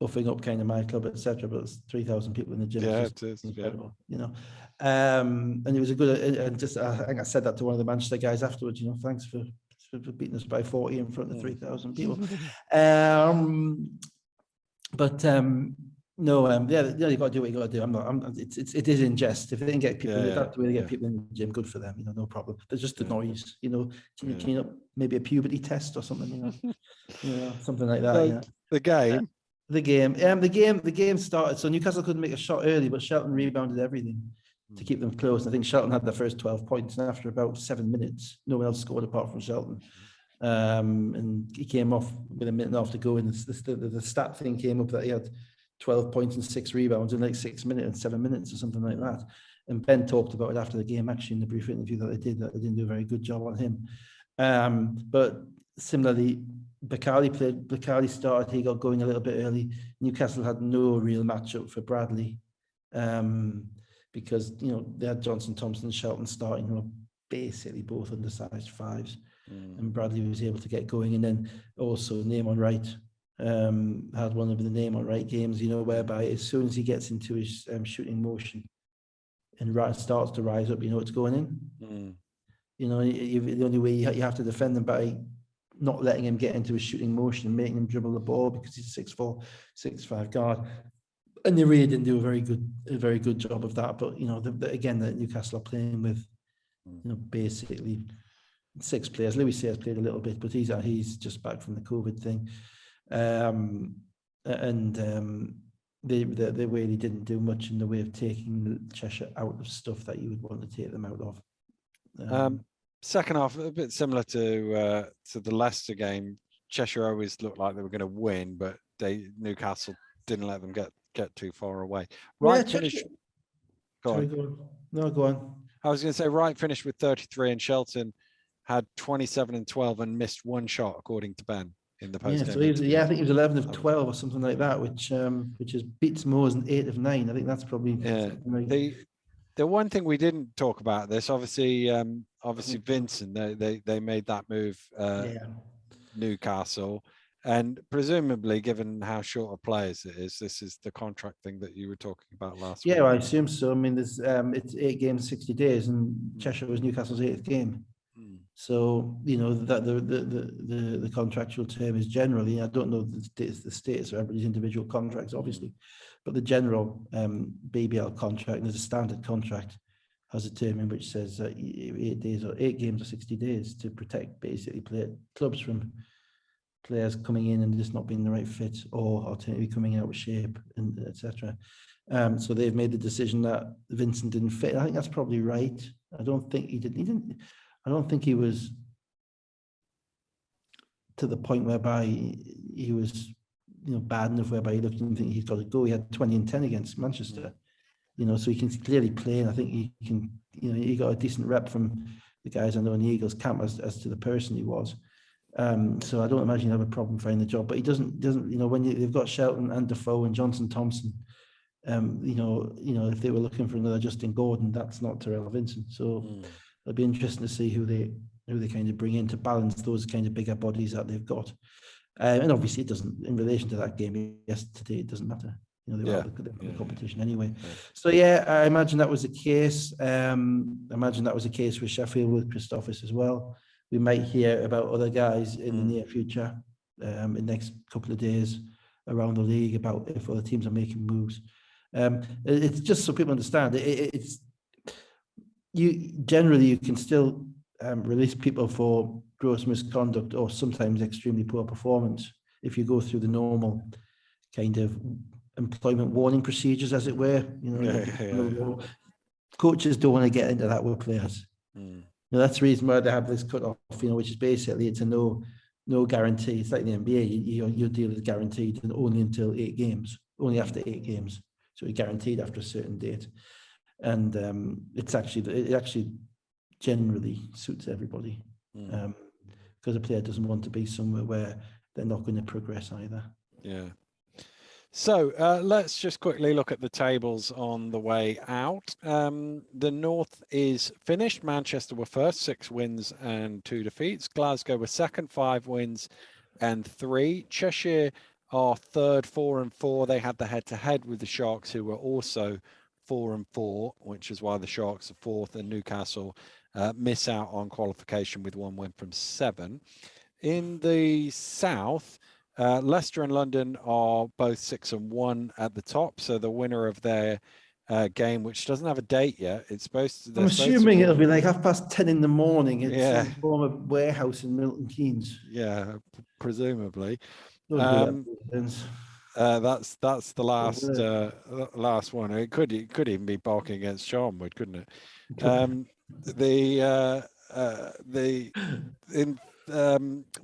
buffing up kind of my club, etc. But it's 3,000 people in the gym. Yeah, it is incredible. Yeah. You know, and it was a good. And just I think I said that to one of the Manchester guys afterwards. You know, thanks for beating us by 40 in front of 3,000 people. No, yeah, you got to do what you got to do. It is in jest. If they can get people, that's the way they get people in the gym. Good for them, you know, no problem. There's just the noise, you know. Can you know, maybe a puberty test or something, you know, something like that. So the game. The game started. So Newcastle couldn't make a shot early, but Shelton rebounded everything to keep them close. I think Shelton had the first 12 points, and after about 7 minutes, no one else scored apart from Shelton. And he came off with a minute and a half to go, and the stat thing came up that he had 12 points and 6 rebounds in like 6 minutes and 7 minutes or something like that. And Ben talked about it after the game, actually, in the brief interview that they didn't do a very good job on him. But similarly, Bacardi started, he got going a little bit early. Newcastle had no real matchup for Bradley, because, you know, they had Johnson, Thompson, and Shelton starting, who were basically both undersized fives. And Bradley was able to get going. And then also Name on Right had one of the Name on Right games, you know, whereby as soon as he gets into his shooting motion and starts to rise up, you know, it's going in. You know, the only way you have to defend him by not letting him get into his shooting motion and making him dribble the ball, because he's a 6'4", 6'5" guard. And they really didn't do a very good job of that. But, you know, again, the Newcastle are playing with, you know, basically 6 players. Louis Sayers played a little bit, but he's just back from the COVID thing. They really didn't do much in the way of taking Cheshire out of stuff that you would want to take them out of. Second half, a bit similar to the Leicester game. Cheshire always looked like they were going to win, but Newcastle didn't let them get too far away. Wright finished. Go on. No, go on. I was going to say Wright finished with 33, and Shelton had 27 and 12 and missed 1 shot, according to Ben in the post. I think he was 11 of 12 or something like that, which is beats Moore's 8 of 9. I think that's probably the one thing we didn't talk about this, obviously Vincent, they made that move, Newcastle, and presumably, given how short of players it is, this is the contract thing that you were talking about last week. Yeah, I assume so. I mean, there's it's 8 games, 60 days, and Cheshire was Newcastle's 8th game. So, you know, that the contractual term is generally, I don't know the status of everybody's individual contracts, obviously, but the general BBL contract, and there's a standard contract, has a term in which says 8 games or 60 days to protect basically clubs from players coming in and just not being the right fit, or alternatively coming out of shape, and etc. So they've made the decision that Vincent didn't fit. I think that's probably right. I don't think he didn't. I don't think he was to the point whereby he was, you know, bad enough whereby he looked and think he's got to go. He had 20 and 10 against Manchester, you know, so he can clearly play. And I think he can, you know, he got a decent rep from the guys I know in the Eagles camp as to the person he was. So I don't imagine he'll have a problem finding the job. But he doesn't, you know, when they've got Shelton and Defoe and Johnson Thompson, you know, if they were looking for another Justin Gordon, that's not Terrell Vincent. So it'll be interesting to see who they kind of bring in to balance those kind of bigger bodies that they've got. And obviously it doesn't, in relation to that game yesterday, it doesn't matter. You know, they were the competition anyway. So yeah, I imagine that was the case. I imagine that was the case with Sheffield, with Christophus as well. We might hear about other guys in the near future, in the next couple of days around the league, about if other teams are making moves. It's just so people understand, you can still release people for gross misconduct or sometimes extremely poor performance if you go through the normal kind of employment warning procedures, as it were. You know, coaches don't want to get into that with players. Now, that's the reason why they have this cut off, you know, which is basically it's a no guarantee. It's like the NBA, your deal is guaranteed and only until 8 games, only after 8 games. So you're guaranteed after a certain date. And it actually generally suits everybody. because a player doesn't want to be somewhere where they're not going to progress either. Yeah. So let's just quickly look at the tables on the way out. The North is finished. Manchester were first, 6 wins and 2 defeats. Glasgow were second, 5 wins and 3. Cheshire are third, 4 and 4. They had the head-to-head with the Sharks, who were also 4 and 4, which is why the Sharks are fourth, and Newcastle miss out on qualification with 1 win from 7. In the South, Leicester and London are both 6 and 1 at the top. So the winner of their game, which doesn't have a date yet, it's supposed to. I'm assuming it'll be like 10:30 in the morning. It's some form of warehouse in Milton Keynes. Yeah, presumably. That's the last one. It could even be Barking against Charnwood, couldn't it?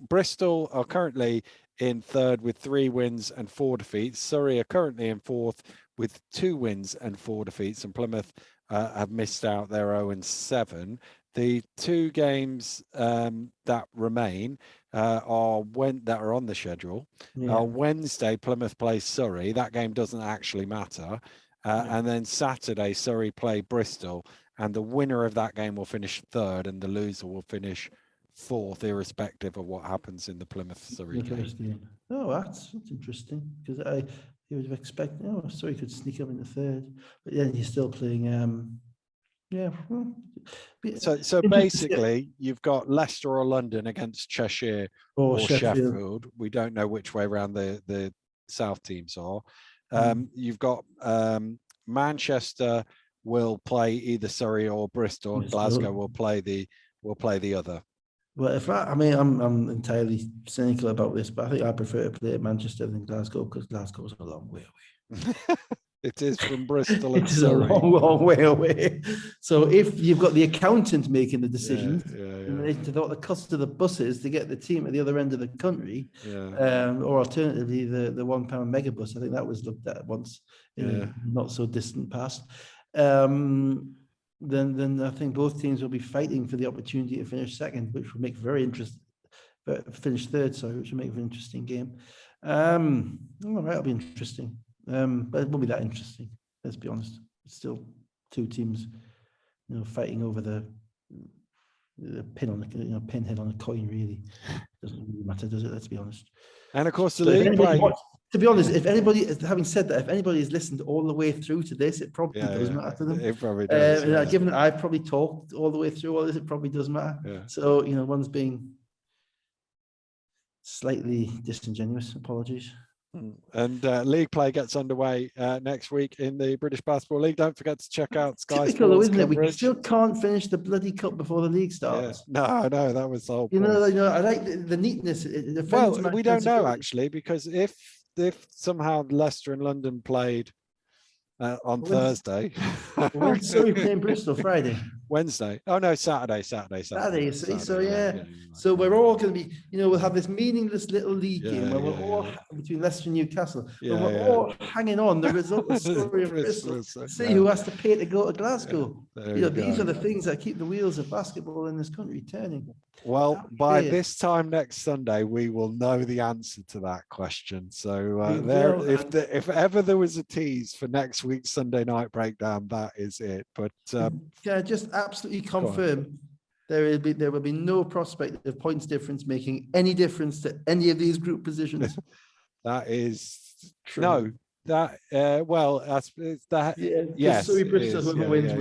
Bristol are currently in third with 3 wins and 4 defeats. Surrey are currently in fourth with 2 wins and 4 defeats, and Plymouth have missed out their 0 and 7. The 2 games that remain that are on the schedule. Wednesday, Plymouth plays Surrey. That game doesn't actually matter. And then Saturday, Surrey play Bristol, and the winner of that game will finish third, and the loser will finish fourth, irrespective of what happens in the Plymouth-Surrey game. Oh, that's interesting, because you would have expected, Surrey could sneak up in the third, but then you're still playing. So basically, you've got Leicester or London against Cheshire or Sheffield. We don't know which way around the South teams are. You've got Manchester will play either Surrey or Bristol, and Glasgow will play the other. Well, I'm entirely cynical about this, but I think I prefer to play at Manchester than Glasgow, because Glasgow's a long way away. It is from Bristol and It's Surrey. a long way away. So if you've got the accountant making the decisions, in relation to what the cost of the buses to get the team at the other end of the country, or alternatively the £1 megabus, I think that was looked at once in a not so distant past. Then I think both teams will be fighting for the opportunity to finish second, which will make very interesting. Finish third, sorry, which will make an interesting game. All right, it'll be interesting. But it won't be that interesting. Let's be honest. It's still 2 teams, fighting over the pin on the pinhead on a coin. Really doesn't really matter, does it? Let's be honest. And of course, the league play. To be honest, if anybody, having said that, if anybody has listened all the way through to this, it probably does matter to them. It probably does. Given that I've probably talked all the way through all this, it probably does matter. Yeah. So one's being slightly disingenuous. Apologies. And league play gets underway next week in the British Basketball League. Don't forget to check out Sky Typical, Sports isn't it? coverage. We still can't finish the bloody cup before the league starts. No, that was the whole point. I like the neatness. Well, we don't know actually, because if somehow Leicester and London played on Thursday. When's Surrey playing Bristol? Friday? Wednesday. Oh no, Saturday. Saturday. So so we're all going to be, we'll have this meaningless little league game where we're all between Leicester and Newcastle. We're all hanging on the result of Surrey and Bristol. See who has to pay to go to Glasgow. These are the things that keep the wheels of basketball in this country turning. Well, by this time next Sunday, we will know the answer to that question. So if ever there was a tease for next week's Sunday night breakdown, that is it. But can I just absolutely confirm there will be no prospect of points difference making any difference to any of these group positions? That is true. No. That yes. Surrey Bristol, whoever wins.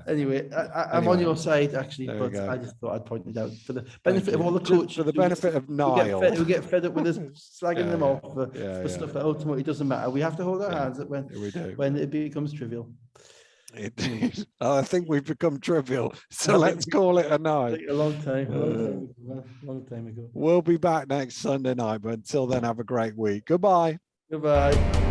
Anyway, I'm on your side actually, but I just thought I'd point it out for the benefit of all the coaches, for the benefit of Niall, who get fed up with us slagging them off for stuff that ultimately doesn't matter. We have to hold our hands up when it becomes trivial. Indeed. I think we've become trivial, so let's call it a night. A long time ago. We'll be back next Sunday night, but until then, have a great week. Goodbye. Goodbye.